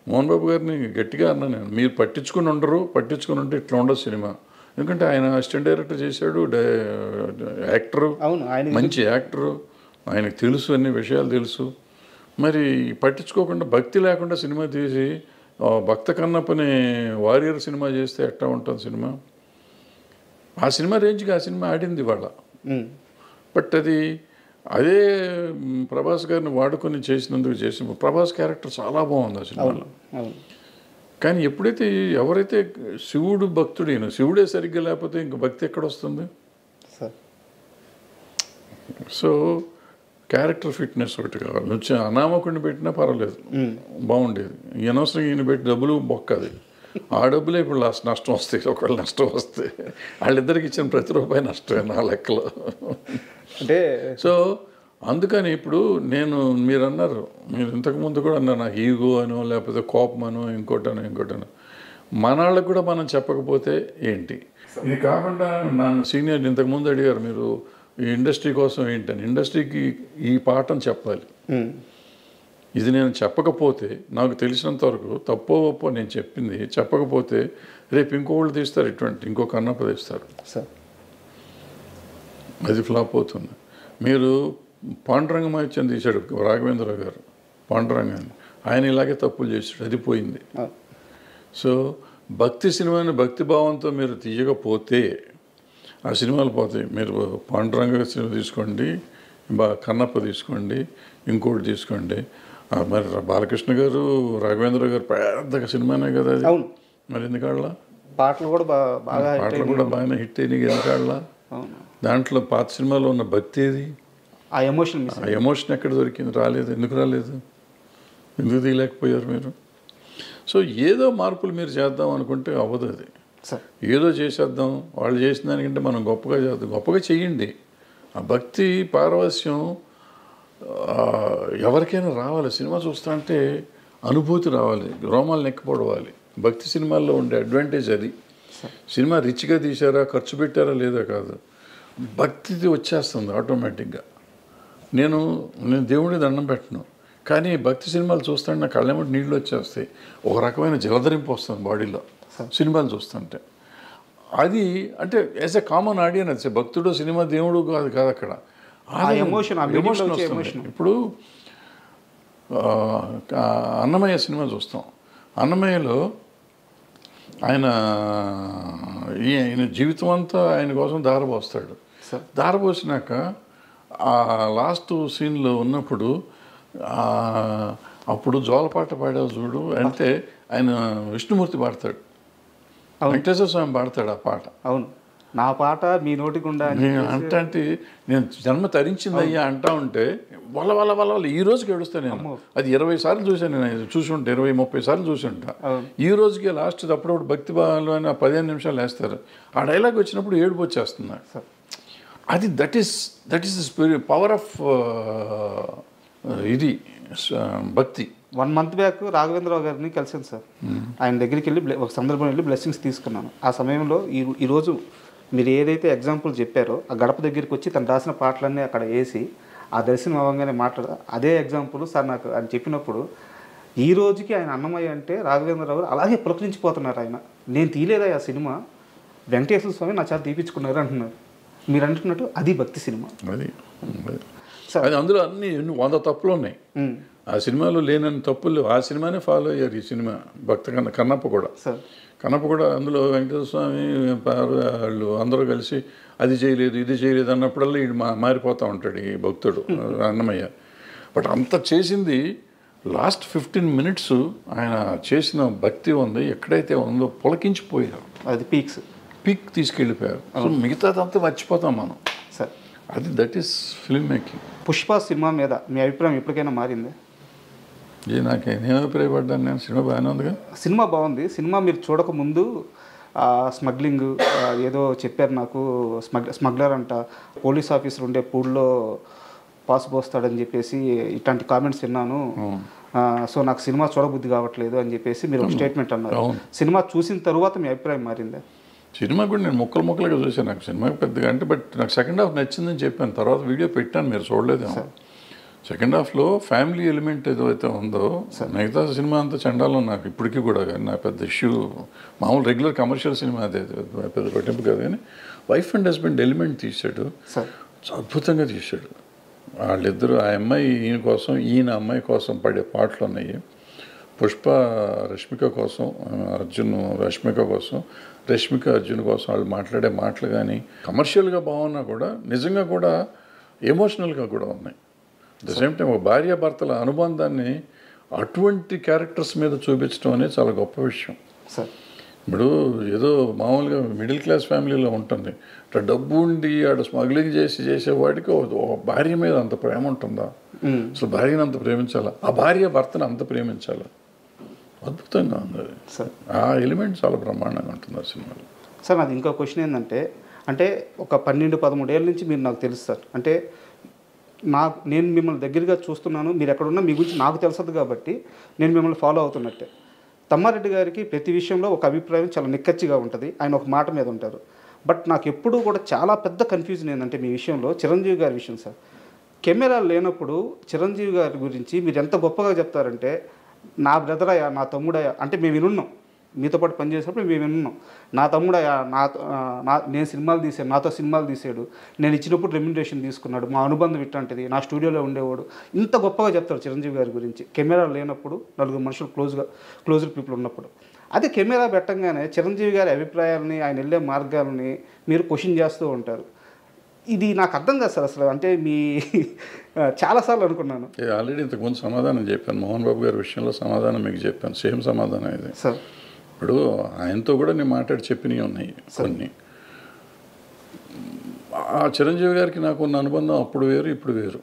మోహన్ బాబు గారిని గట్టిగా అన్నా నేను, మీరు పట్టించుకుని ఉంటే ఇట్లా ఉండదు సినిమా. ఎందుకంటే ఆయన అసిస్టెంట్ డైరెక్టర్ చేశాడు, యాక్టరు, మంచి యాక్టరు, ఆయనకు తెలుసు, అన్ని విషయాలు తెలుసు. మరి పట్టించుకోకుండా భక్తి లేకుండా సినిమా తీసి భక్త కన్నప్పని వారియర్ సినిమా చేస్తే ఎట్లా ఉంటుంది సినిమా? ఆ సినిమా రేంజ్కి ఆ సినిమా ఆడింది ఇవాళ. బట్ అదే ప్రభాస్ గారిని వాడుకొని చేసినందుకు చేసిన ప్రభాస్ క్యారెక్టర్ చాలా బాగుంది ఆ సినిమాలో. కానీ ఎప్పుడైతే ఎవరైతే శివుడు భక్తుడైన, శివుడే సరిగ్గా లేకపోతే ఇంక భక్తి ఎక్కడ వస్తుంది? సో క్యారెక్టర్ ఫిట్నెస్ ఒకటి కావాలి. వచ్చి అనామకుడిని పెట్టినా పర్వాలేదు, బాగుండేది. అనవసరంగా ఈయన పెట్టి డబ్బులు బొక్కది. ఆ డబ్బులే ఇప్పుడు నష్టం వస్తాయి. ఒకవేళ నష్టం వస్తే వాళ్ళిద్దరికి ఇచ్చిన ప్రతి రూపాయి నష్టమే నా లెక్కలో. అంటే సో అందుకని ఇప్పుడు మీరు అన్నారు, మీరు ఇంతకుముందు కూడా అన్నారు నాకు ఈగో అనో లేకపోతే కోపం అనో ఇంకోటనో మన వాళ్ళకు కూడా మనం చెప్పకపోతే ఏంటి? ఇది కాకుండా నా సీనియర్ ఇంతకుముందు అడిగారు మీరు ఈ ఇండస్ట్రీ కోసం ఏంటని. ఇండస్ట్రీకి ఈ పాఠం చెప్పాలి. ఇది నేను చెప్పకపోతే, నాకు తెలిసినంత వరకు తప్పో ఒప్పో నేను చెప్పింది చెప్పకపోతే రేపు ఇంకోళ్ళు తీస్తారు, ఇంకో కన్నప్ప తీస్తారు. అది ఫ్లాప్ అవుతుంది. మీరు పాండురంగమాత్యం తీశాడు రాఘవేంద్రరావు గారు, పాండురంగాన్ని, ఆయన ఇలాగే తప్పులు చేశాడు, అది పోయింది. సో భక్తి సినిమాని భక్తి భావంతో మీరు తీయకపోతే ఆ సినిమాలు పోతాయి. మీరు పాండురంగ సినిమా తీసుకోండి, కన్నప్ప తీసుకోండి, ఇంకోటి తీసుకోండి, మరి బాలకృష్ణ గారు రాఘవేంద్ర గారు పెద్ద సినిమానే కదా అది. మరి ఎందుకాళ్ళ పాటలు కూడా బాగానే హిట్ అయినాయి ఎందుకాళ్ళ. దాంట్లో పాత సినిమాలో ఉన్న భక్తి ఏది, ఆ ఎమోషన్ ఎక్కడ దొరికింది? రాలేదు. ఎందుకు రాలేదు? ఎందుకు తీయలేకపోయారు మీరు? సో ఏదో మార్పులు మీరు చేద్దాం అనుకుంటే అవ్వదు. అది ఏదో చేసేద్దాం, వాళ్ళు చేసిన దానికంటే మనం గొప్పగా చేద్దాం. గొప్పగా చెయ్యండి. ఆ భక్తి పారవస్యం ఎవరికైనా రావాలి. సినిమా చూస్తా అంటే అనుభూతి రావాలి, రోమాలు నెక్కిపోవాలి. భక్తి సినిమాల్లో ఉండే అడ్వాంటేజ్ అది. సినిమా రిచ్గా తీశారా, ఖర్చు పెట్టారా లేదా కాదు, భక్తి వచ్చేస్తుంది ఆటోమేటిక్గా. నేను దేవుడి దండం పెట్టను, కానీ భక్తి సినిమాలు చూస్తుంటే నా కళ్ళెమ్మటి నీళ్ళు వచ్చేస్తాయి. ఒక రకమైన జలధరింపు వస్తుంది బాడీలో సినిమాలు చూస్తుంటే. అది అంటే యాజ్ ఎ కామన్ ఆడియన్స్, భక్తుడు సినిమా దేవుడు కాదు కాదు అక్కడ ఎమోషన్ వస్తుంది. ఇప్పుడు అన్నమయ్య సినిమా చూస్తాం. అన్నమయ్యలో ఆయన జీవితం అంతా ఆయన కోసం దారపోస్తాడు. దారపోసినాక ఆ లాస్ట్ సీన్లో ఉన్నప్పుడు అప్పుడు జోలపాట పాడావు చూడు అంటే ఆయన విష్ణుమూర్తి పాడతాడు, వెంకటేశ్వర స్వామి పాడతాడు ఆ పాట. అవును, నా పాట మీ నోటికుండా అంటే నేను జన్మ తరించింది అయ్యా అంటా ఉంటే వల్ల వల్ల వల్ల వల్ల ఈ రోజుకి ఏడుస్తాను నేను. అది 20 సార్లు చూశాను నేను, చూసి ఉంటే 20-30 సార్లు చూసి ఉంటా. ఈ రోజుకి లాస్ట్ అప్పుడప్పుడు భక్తి భావాలు అని 15 నిమిషాలు వేస్తారు. ఆ డైలాగ్ వచ్చినప్పుడు ఏడుపు వచ్చేస్తుంది. అది that is spirit power of ఇది భక్తి. 1 month బ్యాక్ రాఘవేంద్రరావు గారిని కలిసాను సార్. ఆయన దగ్గరికి వెళ్ళి ఒక సందర్భం వెళ్ళి బ్లెస్సింగ్స్ తీసుకున్నాను. ఆ సమయంలో ఈరోజు మీరు ఏదైతే ఎగ్జాంపుల్ చెప్పారో ఆ గడప దగ్గరికి వచ్చి తను రాసిన పాటలన్నీ అక్కడ వేసి ఆ దర్శనం అవ్వగానే అదే ఎగ్జాంపుల్ సార్ నాకు ఆయన చెప్పినప్పుడు ఈ రోజుకి ఆయన అన్నమయ్య అంటే రాఘవేంద్రరావు గారు అలాగే పులకరించిపోతున్నారు. ఆయన నేను తీయలేదా ఆ సినిమా, వెంకటేశ్వర స్వామి నా చేత తీపించుకున్నారు అంటున్నారు. మీరు అంటున్నట్టు అది భక్తి సినిమా. అది అందులో అన్ని 100 తప్పులు ఉన్నాయి. ఆ సినిమాలో లేనన్ని తప్పులు ఆ సినిమానే ఫాలో అయ్యారు. ఈ సినిమా కన్నప్ప కూడా అందులో వెంకటేశ్వర స్వామి వాళ్ళు అందరూ కలిసి అది చేయలేదు ఇది చేయలేదు అన్నప్పుడల్లా వీడు మారిపోతూ ఉంటాడు ఈ భక్తుడు అన్నమయ్య. బట్ అంత చేసింది లాస్ట్ 15 minutes ఆయన చేసిన భక్తి ఉంది ఎక్కడైతే ఉందో పులకించిపోయారు. అది పీక్ తీసుకెళ్ళిపోయారు. సో మిగతాదంతా మర్చిపోతాం మనం. అది that is film making. Pushpa cinema మీద మీ అభిప్రాయం ఎప్పటికైనా మారింది? నేను అభిప్రాయపడ్డాను. నేను సినిమా బాగానే ఉందిగా. సినిమా బాగుంది. సినిమా మీరు చూడకముందు స్మగ్లింగ్ ఏదో చెప్పారు నాకు, స్మగ్లర్ అంట, పోలీస్ ఆఫీసర్ ఉండే పూల్లో పాస్ పోస్తాడని చెప్పేసి ఇట్లాంటి కామెంట్స్ విన్నాను. సో నాకు సినిమా చూడబుద్ధి కావట్లేదు అని చెప్పేసి మీరు ఒక స్టేట్మెంట్ అన్నారు. సినిమా చూసిన తర్వాత మీ అభిప్రాయం మారిందా? సినిమా కూడా నేను ముక్కలుగా చూసాను. నాకు సినిమా పెద్దగా అంటే బట్ నాకు సెకండ్ హాఫ్ నచ్చిందని చెప్పాను. తర్వాత వీడియో పెట్టాను, మీరు చూడలేదేమో. సెకండ్ హాఫ్లో ఫ్యామిలీ ఎలిమెంట్ ఏదైతే ఉందో మిగతా సినిమా అంతా చండాలో నాకు ఇప్పటికీ కూడా. కానీ నా పెద్ద ఇష్యూ మామూలు రెగ్యులర్ కమర్షియల్ సినిమా అదే పెద్ద పట్టింపు కాదు. కానీ వైఫ్ అండ్ హస్బెండ్ ఎలిమెంట్ తీశాడు, అద్భుతంగా తీశాడు. వాళ్ళిద్దరూ ఆ అమ్మాయి ఈయన కోసం, ఈయన అమ్మాయి కోసం పడే పాటలు ఉన్నాయి. పుష్ప రష్మిక కోసం, రష్మిక కోసం, రష్మిక అర్జున్ కోసం వాళ్ళు మాట్లాడే మాటలు కానీ కమర్షియల్గా బాగున్నా కూడా నిజంగా కూడా ఎమోషనల్గా కూడా ఉన్నాయి. అట్ ద సేమ్ టైం ఒక భార్యాభర్తల అనుబంధాన్ని అటువంటి క్యారెక్టర్స్ మీద చూపించడం అనేది చాలా గొప్ప విషయం. ఇప్పుడు ఏదో మామూలుగా మిడిల్ క్లాస్ ఫ్యామిలీలో ఉంటుంది, ఇట్లా డబ్బు ఉండి ఆడ స్మగ్లింగ్ చేసేవాడికి భార్య మీద అంత ప్రేమ ఉంటుందా? అసలు భార్యను అంత ప్రేమించాలా, ఆ భార్య భర్తను అంత ప్రేమించాలా? అద్భుతంగా ఉంది అది. ఆ ఎలిమెంట్ చాలా బ్రహ్మాండంగా ఉంటుంది ఆ సినిమాలో. సార్ నాది ఇంకో క్వశ్చన్ ఏంటంటే, అంటే ఒక 12-13 ఏళ్ళ నుంచి మీరు నాకు తెలుసు సార్. అంటే నేను మిమ్మల్ని దగ్గరగా చూస్తున్నాను, మీరు ఎక్కడున్నా మీ గురించి నాకు తెలుసదు కాబట్టి నేను మిమ్మల్ని ఫాలో అవుతున్నట్టే. తమ్మారెడ్డి గారికి ప్రతి విషయంలో ఒక అభిప్రాయం చాలా నిక్కచ్చిగా ఉంటుంది, ఆయన ఒక మాట మీద ఉంటారు. బట్ నాకు ఎప్పుడూ కూడా చాలా పెద్ద కన్ఫ్యూజన్ ఏంటంటే మీ విషయంలో చిరంజీవి గారి విషయం సార్. కెమెరా లేనప్పుడు చిరంజీవి గారి గురించి మీరు ఎంత గొప్పగా చెప్తారంటే, నా బ్రదర్ అయ్యా, నా తమ్ముడయ్యా అంటే మేము వినున్నాం. మీతో పాటు పనిచేసినప్పుడు మేము విన్నాం, నా తమ్ముడు నేను సినిమాలు తీసాను, నాతో సినిమాలు తీసాడు, నేను ఇచ్చినప్పుడు రెమ్యునరేషన్ తీసుకున్నాడు, మా అనుబంధం ఇట్లాంటిది, నా స్టూడియోలో ఉండేవాడు, ఇంత గొప్పగా చెప్తారు చిరంజీవి గారి గురించి. కెమెరా లేనప్పుడు, నలుగురు మనుషులు క్లోజ్డ్ పీపుల్ ఉన్నప్పుడు. అదే కెమెరా పెట్టంగానే చిరంజీవి గారి అభిప్రాయాలని, ఆయన వెళ్ళే మార్గాలని మీరు క్వశ్చన్ చేస్తూ ఉంటారు. ఇది నాకు అర్థం కాదు సార్ అసలు. అంటే మీ చాలాసార్లు అనుకున్నాను. ఆల్రెడీ ఇంతకుముందు సమాధానం చెప్పాను, మోహన్ బాబు గారి విషయంలో సమాధానం మీకు చెప్పాను, సేమ్ సమాధానం ఇది సార్. ఇప్పుడు ఆయనతో కూడా నేను మాట్లాడి చెప్పినవి ఉన్నాయి కొన్ని. ఆ చిరంజీవి గారికి నాకు ఉన్న అనుబంధం అప్పుడు వేరు, ఇప్పుడు వేరు.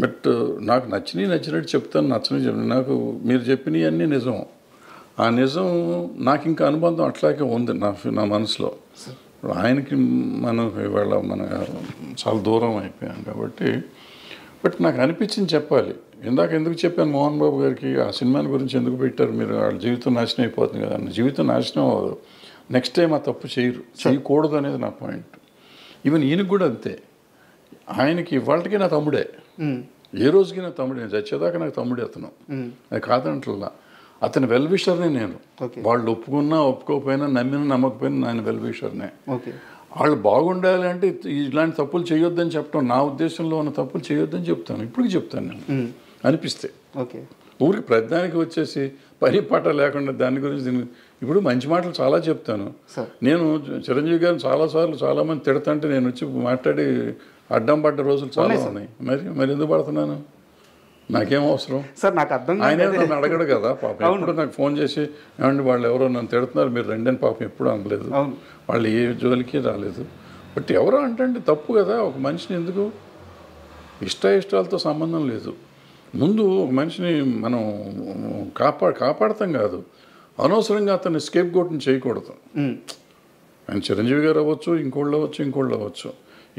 బట్ నాకు నచ్చినట్టు చెప్తాను, నచ్చని నాకు మీరు చెప్పినవి అన్నీ నిజం. ఆ నిజం నాకు ఇంకా అనుబంధం అట్లాగే ఉంది నా మనసులో. ఆయనకి మనం ఇవాళ మన చాలా దూరం అయిపోయాం కాబట్టి. బట్ నాకు అనిపించింది చెప్పాలి. ఎందుకు చెప్పాను మోహన్ బాబు గారికి ఆ సినిమాల గురించి ఎందుకు పెట్టారు మీరు, వాళ్ళ జీవితం నాశనం అయిపోతుంది కదా. జీవితం నాశనం అవ్వదు, నెక్స్ట్ టైం ఆ తప్పు చేయకూడదు అనేది నా పాయింట్. ఈవెన్ ఈయనకి కూడా అంతే. ఆయనకి ఇవాళకి నా తమ్ముడే, ఏ రోజుకి నా తమ్ముడే, నేను చచ్చేదాకా నాకు తమ్ముడే అతను, అది కాదంటల్లా. అతని వెల్ విషర్నే నేను. వాళ్ళు ఒప్పుకున్నా ఒప్పుకోకపోయినా, నమ్మినా నమ్మకపోయినా ఆయన వెల్ విషర్నే. వాళ్ళు బాగుండాలి అంటే ఇలాంటి తప్పులు చేయొద్దని చెప్పడం, నా ఉద్దేశంలో ఉన్న తప్పులు చేయొద్దని చెప్తాను, ఇప్పటికి చెప్తాను నేను అనిపిస్తే. ఊరికి ప్రతిదానికి వచ్చేసి పని పాట లేకుండా దాని గురించి ఇప్పుడు మంచి మాటలు చాలా చెప్తాను నేను. చిరంజీవి గారిని చాలాసార్లు చాలామంది తిడతంటే నేను వచ్చి మాట్లాడి అడ్డం పడ్డ రోజులు చాలా ఉన్నాయి. మరి ఎందుకు పడుతున్నాను, నాకేం అవసరం సార్? నాకు అర్థం ఆయన నన్ను అడగడు కదా పాపం. ఎప్పుడు నాకు ఫోన్ చేసి ఏమండి వాళ్ళు ఎవరో నన్ను తిడుతున్నారు మీరు రండి అని పాపం ఎప్పుడు అనలేదు, వాళ్ళు ఏ జోలికి రాలేదు. బట్ ఎవరో అంటే తప్పు కదా. ఒక మనిషిని ఎందుకు ఇష్టాలతో సంబంధం లేదు. ముందు ఒక మనిషిని మనం కాపాడతాం కాదు, అనవసరంగా అతన్ని స్కేప్ గోట్ని చేయకూడదు. ఆయన చిరంజీవి గారు అవ్వచ్చు, ఇంకోళ్ళు అవ్వచ్చు,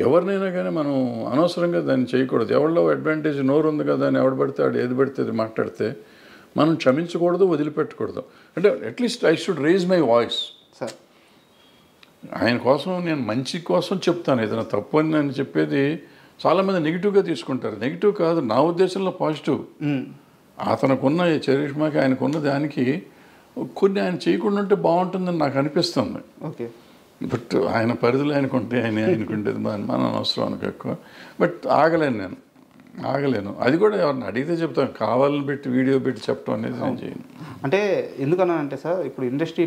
ఎవరినైనా కానీ మనం అనవసరంగా దాన్ని చేయకూడదు. ఎవరిలో అడ్వాంటేజ్ నోరు ఉంది కదా అని ఎవడు పడితే ఆడు ఏది పడితే అది మాట్లాడితే మనం క్షమించకూడదు, వదిలిపెట్టకూడదు. అంటే at least I should raise my voice. Sir ఆయన కోసం నేను మంచి కోసం చెప్తాను. ఏదైనా తప్పు అని నేను చెప్పేది చాలామంది నెగిటివ్గా తీసుకుంటారు. నెగిటివ్ కాదు, నా ఉద్దేశంలో పాజిటివ్. అతనుకున్న చరిష్మాకి ఆయనకున్న దానికి కొన్ని ఆయన చేయకుండా ఉంటే బాగుంటుందని నాకు అనిపిస్తుంది. ఓకే, బట్ ఆయన పరిధిలో ఆయనకుంటే ఆయనకుంటేది మనం అవసరం అనుకో ఎక్కువ. బట్ ఆగలేను. అది కూడా ఎవరిని అడిగితే చెప్తాను, కావాలని పెట్టి వీడియో పెట్టి చెప్పడం అనేది నేను చేయను. అంటే ఎందుకన్నా అంటే సార్, ఇప్పుడు ఇండస్ట్రీ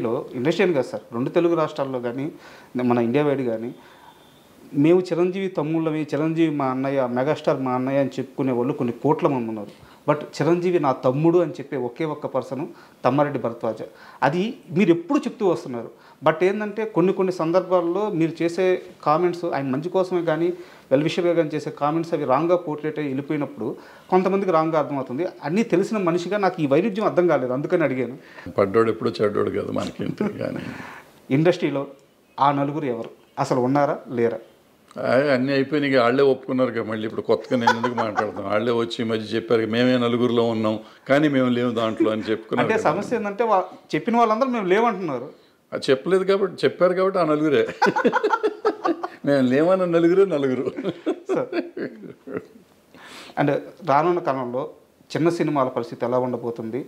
అని కాదు సార్, 2 తెలుగు రాష్ట్రాల్లో కానీ మన ఇండియా వైడ్ కానీ మేము చిరంజీవి తమ్ముళ్ళవి, చిరంజీవి మా అన్నయ్య, మెగాస్టార్ మా అన్నయ్య అని చెప్పుకునే వాళ్ళు కొన్ని కోట్ల మంది ఉన్నారు. బట్ చిరంజీవి నా తమ్ముడు అని చెప్పే ఒకే ఒక్క పర్సన్ తమ్మారెడ్డి భరద్వాజ. అది మీరు ఎప్పుడు చెప్తూ వస్తున్నారు. బట్ ఏంటంటే కొన్ని సందర్భాల్లో మీరు చేసే కామెంట్స్ ఆయన మంచి కోసమే కానీ వెల్ విషర్గా కానీ చేసే కామెంట్స్ అవి రాంగ్గా పోర్ట్రేట్ అయ్యి వెళ్ళిపోయినప్పుడు కొంతమందికి రాంగ్గా అర్థమవుతుంది. అన్నీ తెలిసిన మనిషిగా నాకు ఈ వైరుధ్యం అర్థం కాలేదు, అందుకని అడిగాను. పడ్డోడు ఎప్పుడు చెడ్డోడు కాదు మనకి. ఇండస్ట్రీలో ఆ నలుగురు ఎవరు అసలు ఉన్నారా లేరా? అన్నీ అయిపోయినాయి, వాళ్ళే ఒప్పుకున్నారు కదా. మళ్ళీ ఇప్పుడు కొత్తగా నేను ఎందుకు మాట్లాడతాను, వాళ్ళే వచ్చి ఈ మధ్య చెప్పారు మేమే నలుగురిలో ఉన్నాం కానీ మేము లేవు దాంట్లో అని చెప్పుకున్నారు. అంటే సమస్య ఏంటంటే చెప్పిన వాళ్ళందరూ మేము లేవంటున్నారు. అది చెప్పలేదు కాబట్టి, చెప్పారు కాబట్టి ఆ నలుగురే. మేము లేవన్న నలుగురు. అండ్ రానున్న కాలంలో చిన్న సినిమాల పరిస్థితి ఎలా ఉండబోతుంది?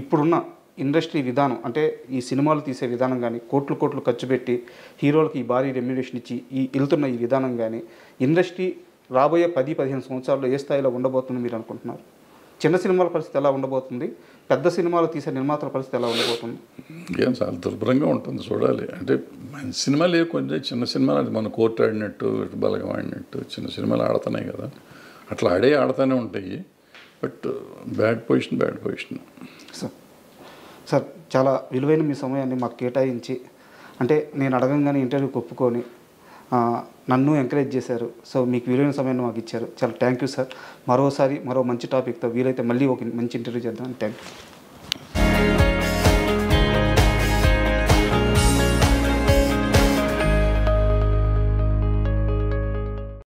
ఇప్పుడున్న ఇండస్ట్రీ విధానం అంటే ఈ సినిమాలు తీసే విధానం కానీ, కోట్లు ఖర్చు పెట్టి హీరోలకి ఈ భారీ రెమ్యునరేషన్ ఇచ్చి వెళ్తున్న ఈ విధానం కానీ, ఇండస్ట్రీ రాబోయే 10-15 సంవత్సరాల్లో ఏ స్థాయిలో ఉండబోతుంది మీరు అనుకుంటున్నారు? చిన్న సినిమాల పరిస్థితి ఎలా ఉండబోతుంది? పెద్ద సినిమాలు తీసే నిర్మాతల పరిస్థితి ఎలా ఉండబోతుంది? ఏం చాలా దుర్భరంగా ఉంటుంది, చూడాలి. అంటే మంచి సినిమాలు కొంచెం చిన్న సినిమాలు అది మన కోర్టు ఆడినట్టు, బలగం ఆడినట్టు చిన్న సినిమాలు ఆడుతున్నాయి కదా, అట్లా ఆడుతూనే ఉంటాయి. But bad position. సార్ చాలా విలువైన మీ సమయాన్ని మాకు కేటాయించి, అంటే నేను అడగంగానే ఇంటర్వ్యూకి ఒప్పుకొని నన్ను ఎంకరేజ్ చేశారు. సో మీకు విలువైన సమయాన్ని మాకు ఇచ్చారు, చాలా థ్యాంక్ యూ సార్. మరో మంచి టాపిక్తో వీలైతే మళ్ళీ ఒక మంచి ఇంటర్వ్యూ చేద్దాం. Thank you.